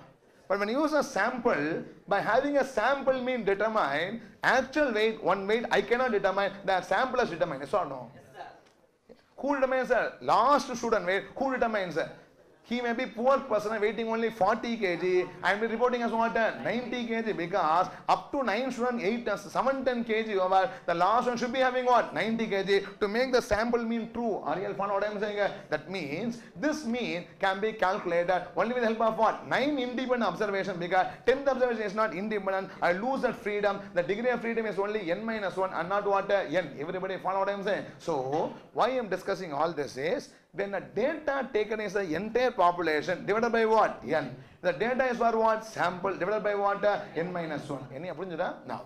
when you use a sample, by having a sample mean determined, actual weight, one weight, I cannot determine, the sample is determined. Yes or no? Who determines the last student weight? Who determines? He may be poor person weighting only 40 kg. I am reporting as what? 90 kg because up to 9 student 710 kg over the last one should be having what? 90 kg to make the sample mean true. Are you following what I am saying? That means this mean can be calculated only with the help of what? 9 independent observation because 10th observation is not independent. I lose that freedom. The degree of freedom is only n minus 1 and not what? N. Everybody follow what I am saying? So, why I am discussing all this is, when the data taken is the entire population divided by what? N. The data is for what? Sample divided by what? N minus 1. Any appreciate? Now.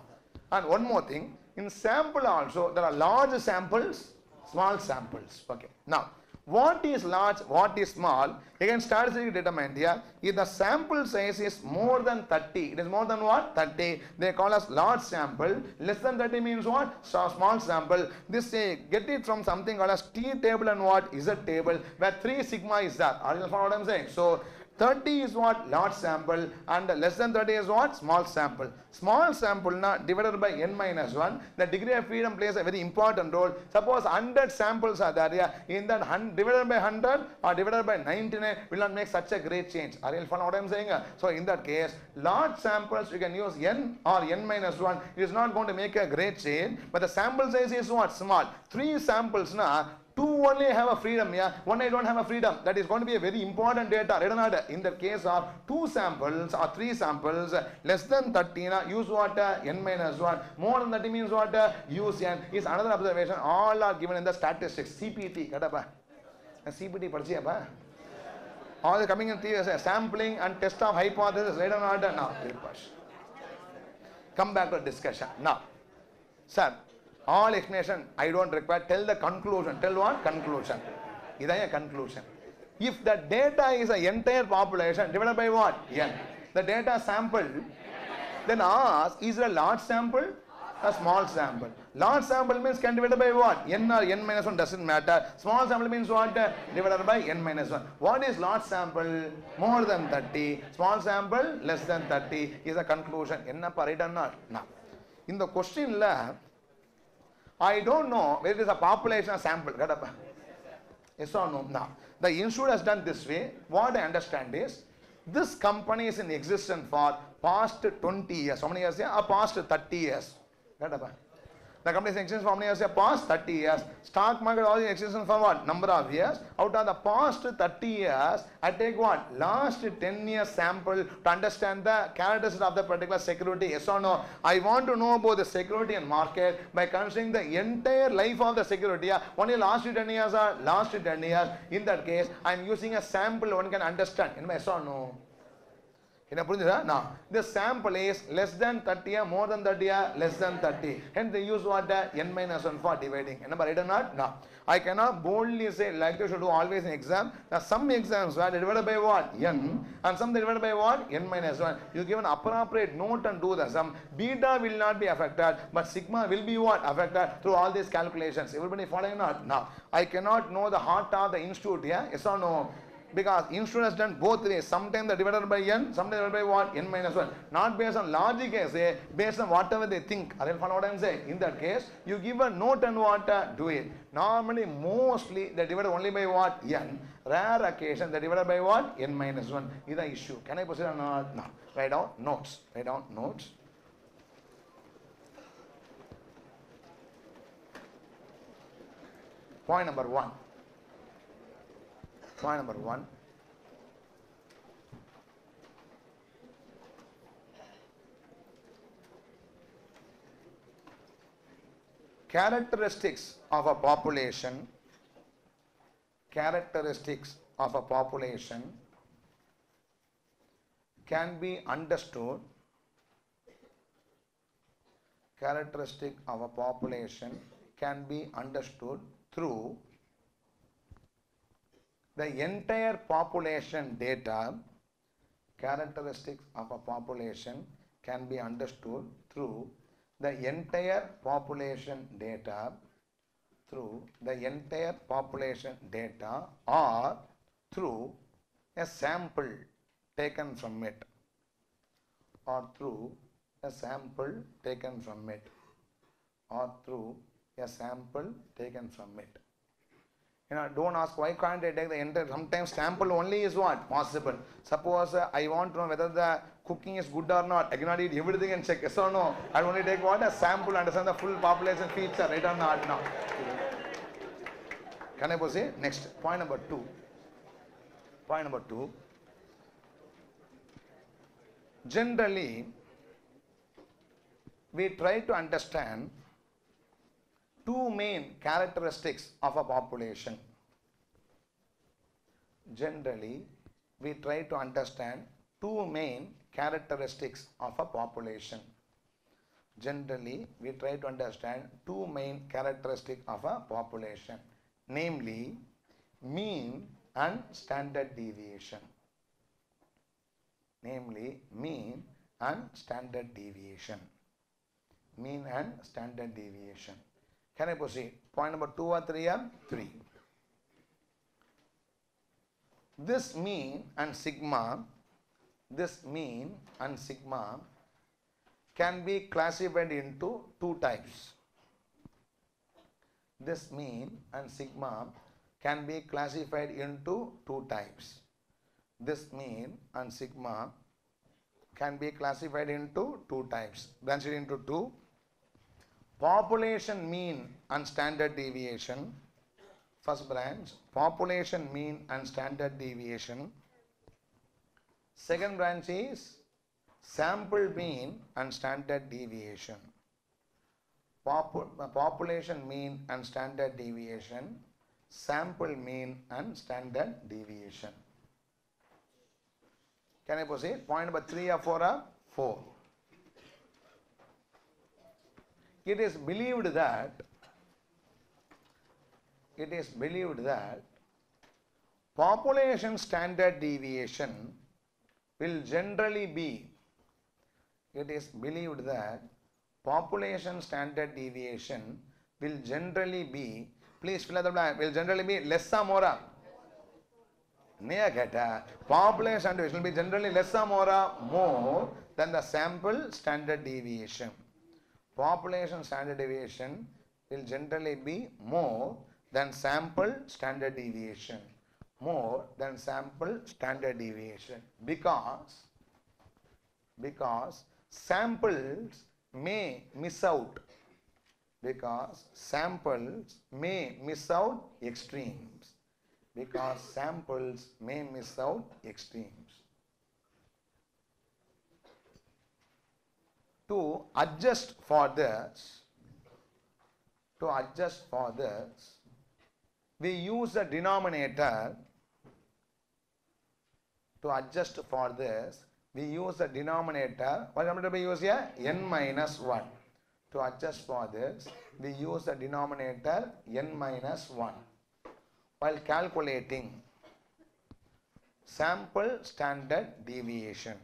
And one more thing. In sample also, there are large samples, small samples. Okay. Now, what is large, what is small? Again, statistically determined here. If the sample size is more than 30, it is more than what? 30. They call us large sample. Less than 30 means what? So, small sample. This get it from something called as T table and what? Z table, where 3 sigma is that. Are you following what I am saying? So, 30 is what? Large sample and less than 30 is what? Small sample. Small sample divided by n minus 1. The degree of freedom plays a very important role. Suppose 100 samples are there. In that divided by 100 or divided by 99 will not make such a great change. Are you following what I am saying? So in that case, large samples you can use n or n minus 1. It is not going to make a great change. But the sample size is what? Small. 3 samples 2 only have a freedom, one I don't have a freedom. That is going to be a very important data. In the case of 2 samples or 3 samples, less than 30, use what? N minus 1. More than 30 means what? Use n. Is another observation. All are given in the statistics. CPT. CPT padchiyappa? All the coming in theory, sampling and test of hypothesis. Right or not? Now, come back to discussion. Now, sir. All explanation I don't require. Tell the conclusion. Tell what? Conclusion. This is a conclusion. If the data is an entire population divided by what? N. The data sample. Then ask, is it a large sample? A small sample. Large sample means can divided by what? N or n minus 1 doesn't matter. Small sample means what? Divided by n minus 1. What is large sample? More than 30. Small sample less than 30 is a conclusion. Ennappa right or not? Now, in the question I don't know whether it is a population or sample. Yes or no? Now, the institute has done this way. What I understand is, this company is in existence for past 20 years. How many years? Past 30 years. The company is in existence for how many years? Past 30 years. Stock market also in existence for what? Number of years. Out of the past 30 years, I take what? Last 10 years sample to understand the characteristics of the particular security. Yes or no? I want to know about the security and market by considering the entire life of the security. Only last 10 years or last 10 years. In that case, I am using a sample one can understand. Yes or no? Now, the sample is less than 30, more than 30, less than 30. Hence, they use what? N minus 1 for dividing. Right or not? No. I cannot boldly say like they should do always in exam. Now, some exams were divided by what? N. And some divided by what? N minus 1. You give an appropriate note and do the sum. Beta will not be affected, but sigma will be what? Affected through all these calculations. Everybody following or not? No. I cannot know the heart of the institute here. Yes or no? Because institute has done both ways. Sometimes they divided by n, sometimes divided by what? N minus 1. Not based on logic, I say, based on whatever they think. Are you following what I am saying? In that case, you give a note and what? Do it. Normally, mostly, they divide only by what? N. Rare occasion, they divided by what? N minus 1. Is the issue. Can I proceed or not? No. Write down notes. Write down notes. Point number 1. Point number 1. Characteristics of a population. Characteristics of a population can be understood. Characteristic of a population can be understood through the entire population data. Characteristics of a population can be understood through the entire population data, or through a sample taken from it, don't ask why can't I take the entire. Sometimes sample only is what? Possible. Suppose I want to know whether the cooking is good or not. I cannot eat everything and check yes or no. I will only take what? A sample, understand the full population feature, right or not? No. Can I proceed? Next. Point number 2. Generally, we try to understand two main characteristics of a population. Generally, we try to understand two main characteristics of a population. Namely, mean and standard deviation. Can I proceed? Point number 2 or 3? 3. This mean and sigma can be classified into two types. This mean and sigma can be classified into two types. Branch it into two. Population mean and standard deviation. First branch, population mean and standard deviation. Second branch is sample mean and standard deviation. Population mean and standard deviation. Sample mean and standard deviation. Can I proceed? Point number 3 or 4 or 4. It is believed that population standard deviation will generally be please fill up the blank, will generally be less or more. Population will be generally less or more than the sample standard deviation. Population standard deviation will generally be more than sample standard deviation. Because samples may miss out. Extremes. To adjust for this, we use the denominator. we use the denominator. What denominator we use here? N minus 1. To adjust for this, we use the denominator n minus 1. While calculating sample standard deviation,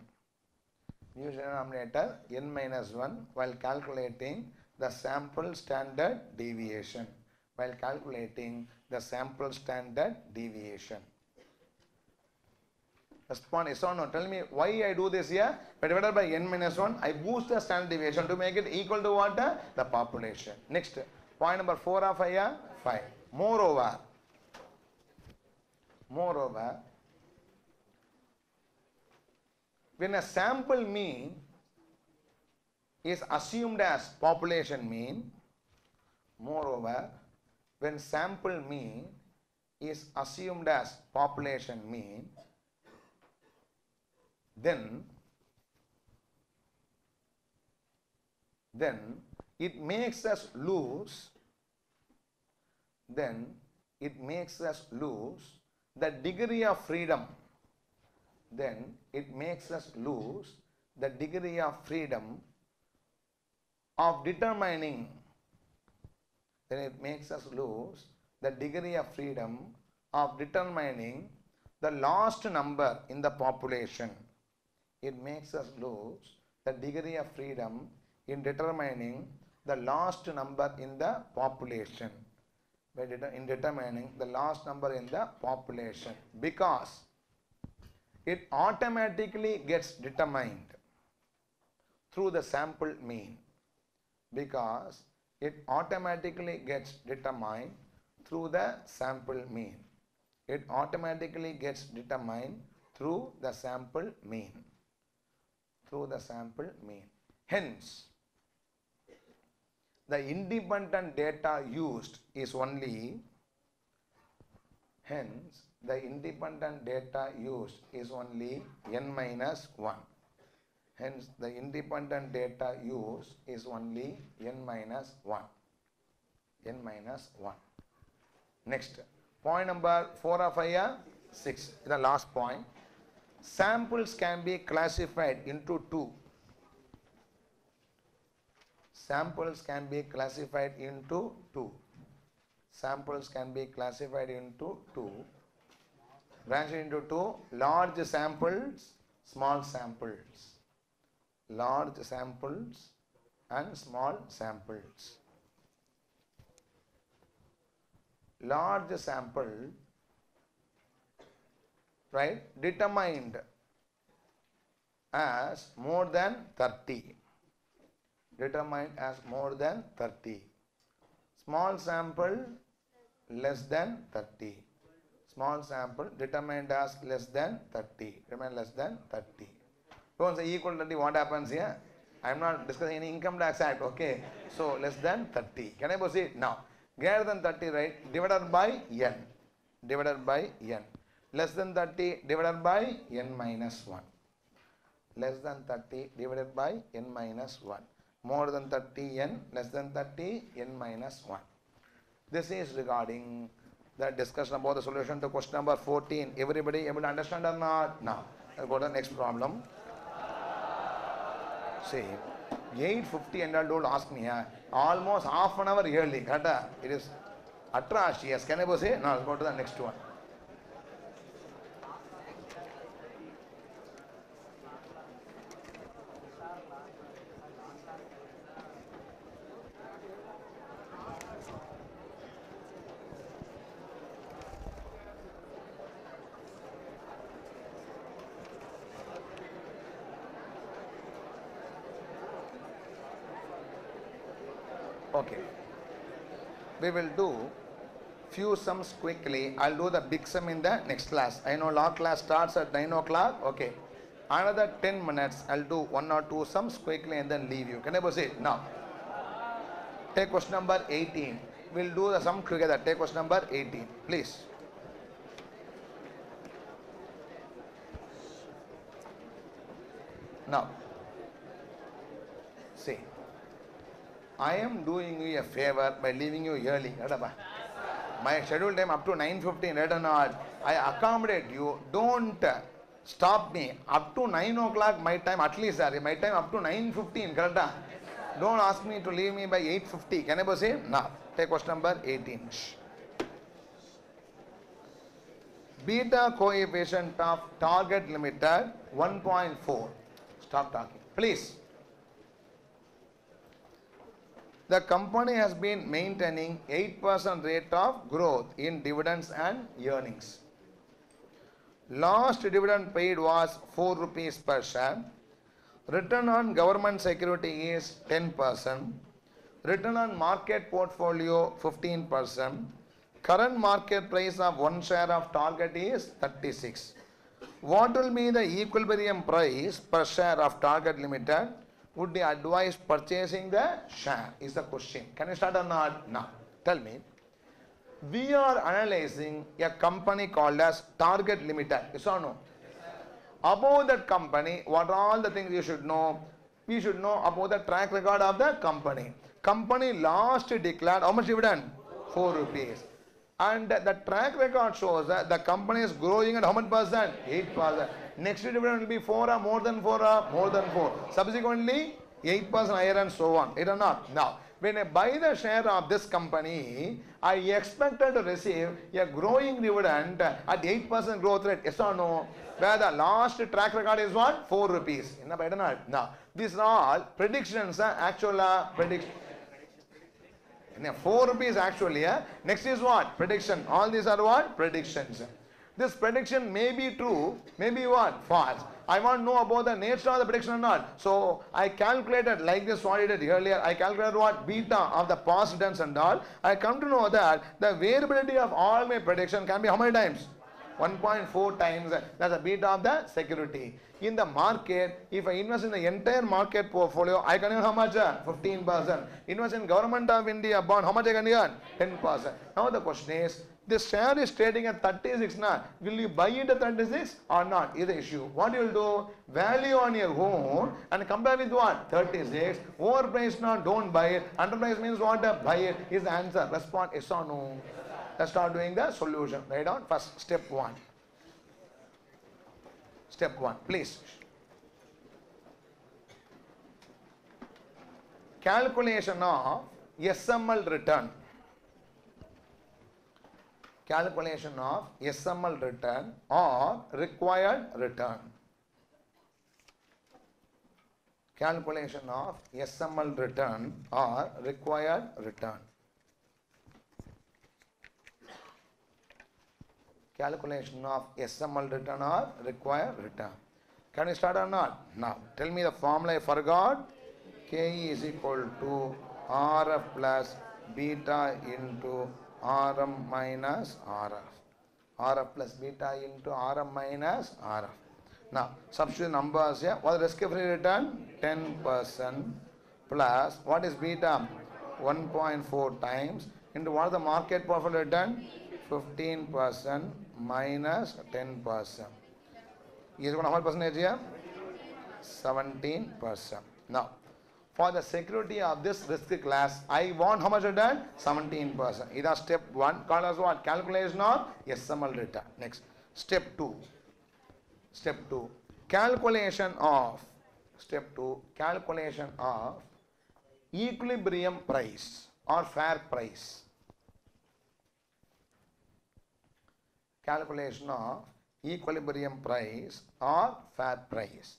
we use the denominator n minus 1 while calculating the sample standard deviation. While calculating the sample standard deviation. Respond yes or no. Tell me why I do this here. Divided by n minus 1, I boost the standard deviation to make it equal to what? The population. Next, point number 4 of 5. Moreover, when a sample mean is assumed as population mean, moreover, when sample mean is assumed as population mean, then it makes us lose the degree of freedom. Then it makes us lose the degree of freedom of determining. Then it makes us lose the degree of freedom of determining the last number in the population. It makes us lose the degree of freedom in determining the last number in the population. In determining the last number in the population, because it automatically gets determined through the sample mean. Because it automatically gets determined through the sample mean. It automatically gets determined through the sample mean. Hence, the independent data used is only n minus 1. Hence, the independent data used is only n minus 1. Next, point number 4 of 6, the last point. Samples can be classified into two. Samples can be classified into two. Branched into two: large samples, small samples. Large samples and small samples. Large sample, right, determined as more than 30. Small sample less than 30. Small sample determined as less than 30. Once equal to 30, what happens here? I am not discussing any income tax act, okay? So less than 30. Can I proceed? Now, greater than 30, right? Divided by n. Less than 30 divided by n minus 1. Less than 30 divided by n minus 1. More than 30 n, less than 30 n minus 1. This is regarding the discussion about the solution to question number 14. Everybody able to understand or not? Now, I'll go to the next problem. See, 8:50 and all don't ask me. Almost half an hour early. It is atrocious. Can I go say? Now, let's go to the next one. Okay, we will do few sums quickly. I'll do the big sum in the next class. I know law class starts at 9 o'clock. Okay, another 10 minutes. I'll do 1 or 2 sums quickly and then leave you. Can I proceed? Now, take question number 18. We'll do the sum together. Take question number 18, please. Now, see, I am doing you a favor by leaving you early. My scheduled time up to 9:15, right or not? I accommodate you. Don't Stop me. Up to 9 o'clock my time, at least, sir. My time up to 9:15, correct? Don't ask me to leave me by 8:50. Can I say? Now, take question number 18. Beta coefficient of target limited 1.4. Stop talking. Please. The company has been maintaining 8% rate of growth in dividends and earnings. Last dividend paid was 4 rupees per share. Return on government security is 10%. Return on market portfolio 15%. Current market price of one share of target is 36. What will be the equilibrium price per share of target limited? Would you advise purchasing the share? Is the question. Can you start or not? Now, tell me. We are analyzing a company called as Target Limited. Yes or no? About that company, what are all the things you should know? We should know about the track record of the company. Company last declared how much dividend? 4 rupees. And the track record shows that the company is growing at how much percent? 8%. Next dividend will be 4 or more than 4 or more than 4. Subsequently, 8% higher and so on. It or not? Now, when I buy the share of this company, I expected to receive a growing dividend at 8% growth rate. Yes or no? Where the last track record is what? 4 rupees. Now, these are all predictions, actual prediction. 4 rupees actually. Next is what? Prediction. All these are what? Predictions. This prediction may be true, may be what? False. I want to know about the nature of the prediction or not. So I calculated like this what I did earlier. I calculated what? Beta of the past tense and all. I come to know that the variability of all my prediction can be how many times? 1.4 times. That's the beta of the security. In the market, if I invest in the entire market portfolio, I can earn how much? 15%. Invest in Government of India bond, how much I can earn? 10%. Now the question is, this share is trading at 36 now. Will you buy it at 36 or not? Is the issue. What you will do? Value on your own and compare with what? 36. Overpriced now, don't buy it. Underpriced means what? Buy it. Is the answer. Response yes or no? Let's start doing the solution. Write down first step 1. Step 1, please. Calculation of SML return. Calculation of SML return or required return. Calculation of SML return or required return. Calculation of SML return or required return. Can we start or not? Now, tell me the formula I forgot. K is equal to RF plus beta into RM minus RF. RF plus beta into RM minus RF. Now, substitute numbers here. What is risk-free return? 10% plus what is beta? 1.4 times into what is the market portfolio return? 15% minus 10%. Is what how much percentage here? 17%. Now, for the security of this risk class, I want how much return? 17%. This is step 1. Called as what? Calculation of SML return. Next, step 2. Step 2. Calculation of. Step 2. Calculation of equilibrium price or fair price. Calculation of equilibrium price or fair price.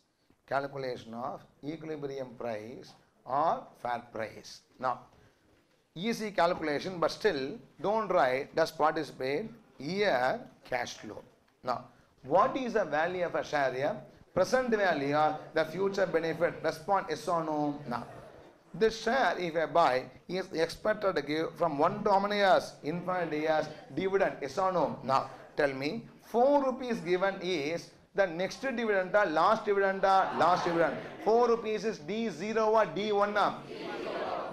Calculation of equilibrium price or fair price. Now, easy calculation, but still don't write does participate year cash flow. Now, what is the value of a share here? Present value or the future benefit? Respond yes or no? Now, this share if I buy is expected to give from 1 to how many years? Infinite years dividend. Yes or no? Now, tell me, 4 rupees given is the next dividend or last dividend or last dividend. 4 rupees is D0 or D1?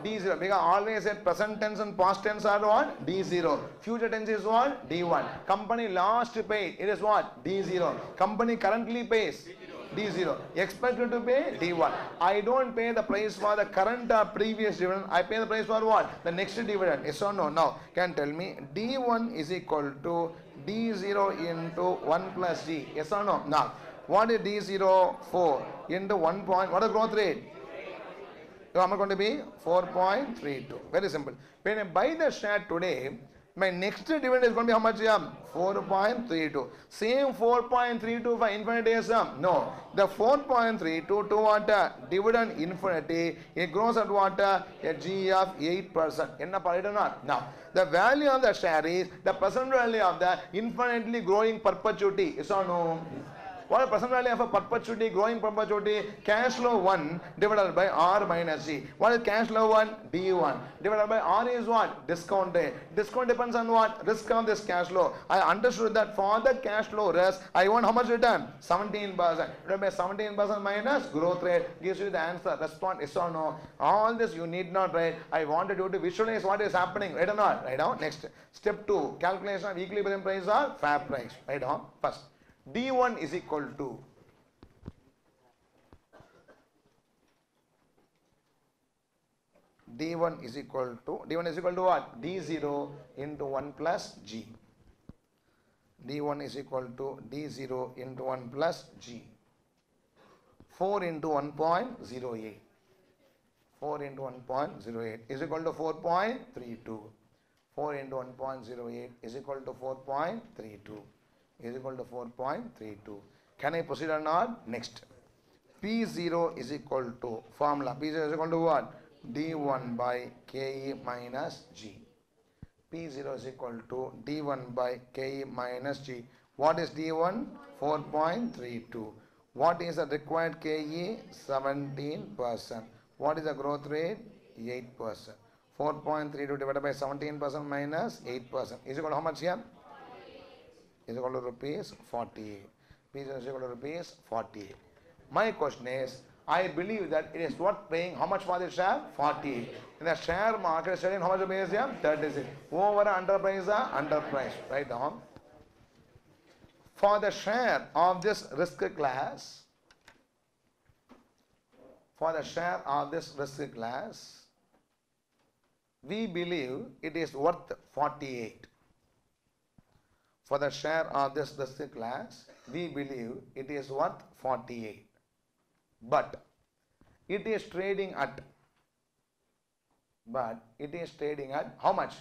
D0. Because always said present tense and past tense are what? D0. Future tense is what? D1. Company last paid, it is what? D0. Company currently pays D0. Expected to pay D1. I don't pay the price for the current or previous dividend. I pay the price for what? The next dividend. Yes or no? Now, can tell me D1 is equal to D0 into 1 plus D. Yes or no? Now, What is D0? 4 into 1 point. What is growth rate? So, I'm going to be 4.32. Very simple. When I buy the share today, my next dividend is going to be how much? 4.32. Same 4.32 for infinity is no. The 4.32 to what? Dividend infinity. It grows at what? A G of 8%. Now, the value of the share is the present value of the infinitely growing perpetuity. Yes or no? What is the present value of a perpetuity, growing perpetuity? Cash flow 1 divided by R minus G. What is cash flow 1? D1 divided by R is what? Discount rate. Discount depends on what? Risk of this cash flow. I understood that for the cash flow risk, I want how much return? 17%. Divided by 17% minus growth rate gives you the answer. Response yes or no. All this you need not write. I wanted you to visualize what is happening. Right or not? Right down. Next. Step 2. Calculation of equilibrium price or fair price. Right down. First. D1 is equal to D1 is equal to what? D0 into 1 plus G. D1 is equal to D0 into 1 plus G. 4 into 1.08. 4 into 1.08 is equal to 4.32. 4 into 1.08 is equal to 4.32. Is equal to 4.32. Can I proceed or not? Next. P0 is equal to formula. P0 is equal to what? D1 by KE minus G. P0 is equal to D1 by KE minus G. What is D1? 4.32. What is the required KE? 17%. What is the growth rate? 8%. 4.32 divided by 17% minus 8% is equal to how much here? Is equal to rupees 48. P is equal to rupees 48. My question is, I believe that it is worth paying how much for the share? 48. In the share market, studying how much the base here? 36. Over underprice, underprice. Right down. For the share of this risk class, we believe it is worth 48. For the share of this risk class, we believe it is worth 48. But it is trading at how much?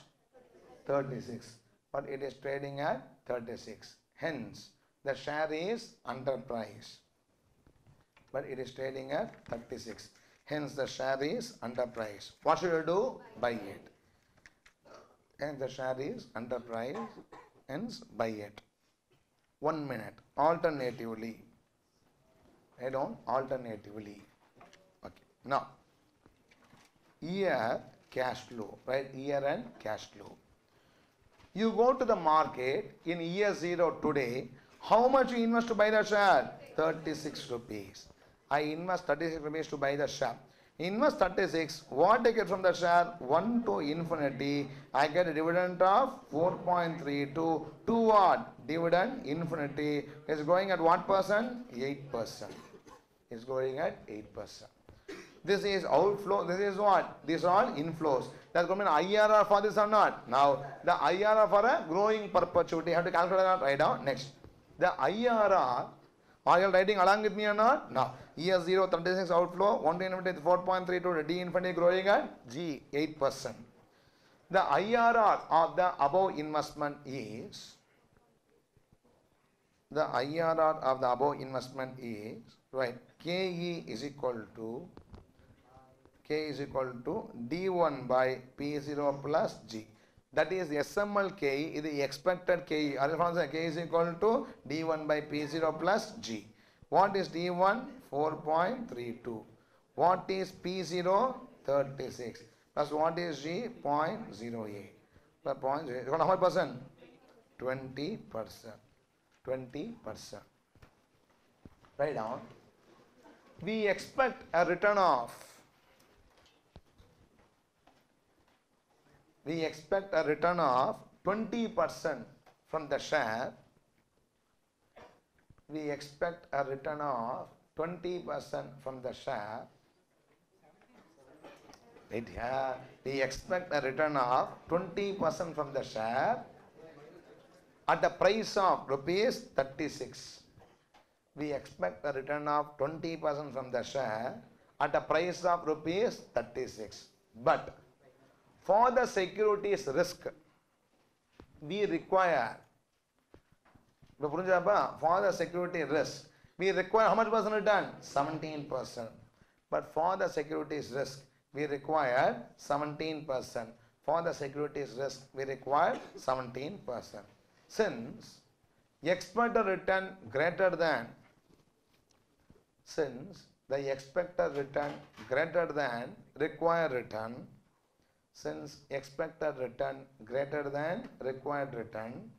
36. But it is trading at 36. Hence, the share is underpriced. But it is trading at 36. Hence, the share is underpriced. What should you do? Buy it. And the share is underpriced. Hence, buy it. 1 minute. Alternatively. Alternatively. Okay. Now, year cash flow. Right? Year and cash flow. You go to the market in year 0 today. How much you invest to buy the share? 36 rupees. I invest 36 rupees to buy the share. Invest 36. What I get from the share? 1 to infinity. I get a dividend of 4.32. To what? Dividend infinity is going at what percent? 8%. Is going at 8%. This is outflow. This is what? These are all inflows. That's going to be IRR for this or not? Now, the IRR for a growing perpetuity. You have to calculate that right now. Next. The IRR. Are you writing along with me or not? Now, year 0, 36 outflow, 1 to infinity 4.32, D infinity growing at G, 8%. The IRR of the above investment is, right, KE is equal to D1 by P0 plus G. That is SML KE is the expected KE. Alpha K is equal to D1 by P0 plus G. What is D1? 4.32. What is P0? 36. Plus what is G? 0.08. Plus 0.08. How much percent? 20%. 20%. Write down. We expect a return of 20% from the share. We expect a return of 20% from the share. Right here. We expect a return of 20% from the share at the price of rupees 36. we expect a return of 20% from the share at a price of rupees 36. But for the securities risk, we require, for the security risk, we require how much percent return? 17%. But for the securities risk, we require 17%. For the securities risk, we require 17%. Since expected return greater than, since the expected return greater than required return, since expected return greater than required return,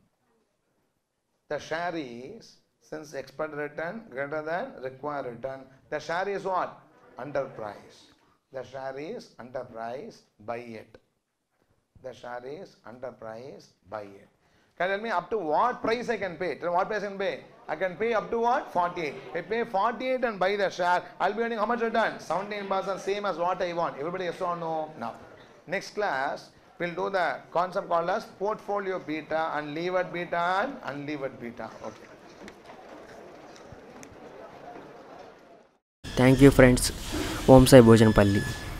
the share is, since expected return greater than required return, the share is what? Underpriced. The share is underpriced, buy it. The share is underpriced, buy it. Can you tell me up to what price I can pay? Tell me what price I can pay? I can pay up to what? 48. If I pay 48 and buy the share, I'll be earning how much return? 17%, same as what I want. Everybody yes or no? Now, next class, we'll do the concept called as portfolio beta and levered beta and unlevered beta. Okay. Thank you friends. OMSAI Bhojanapalli.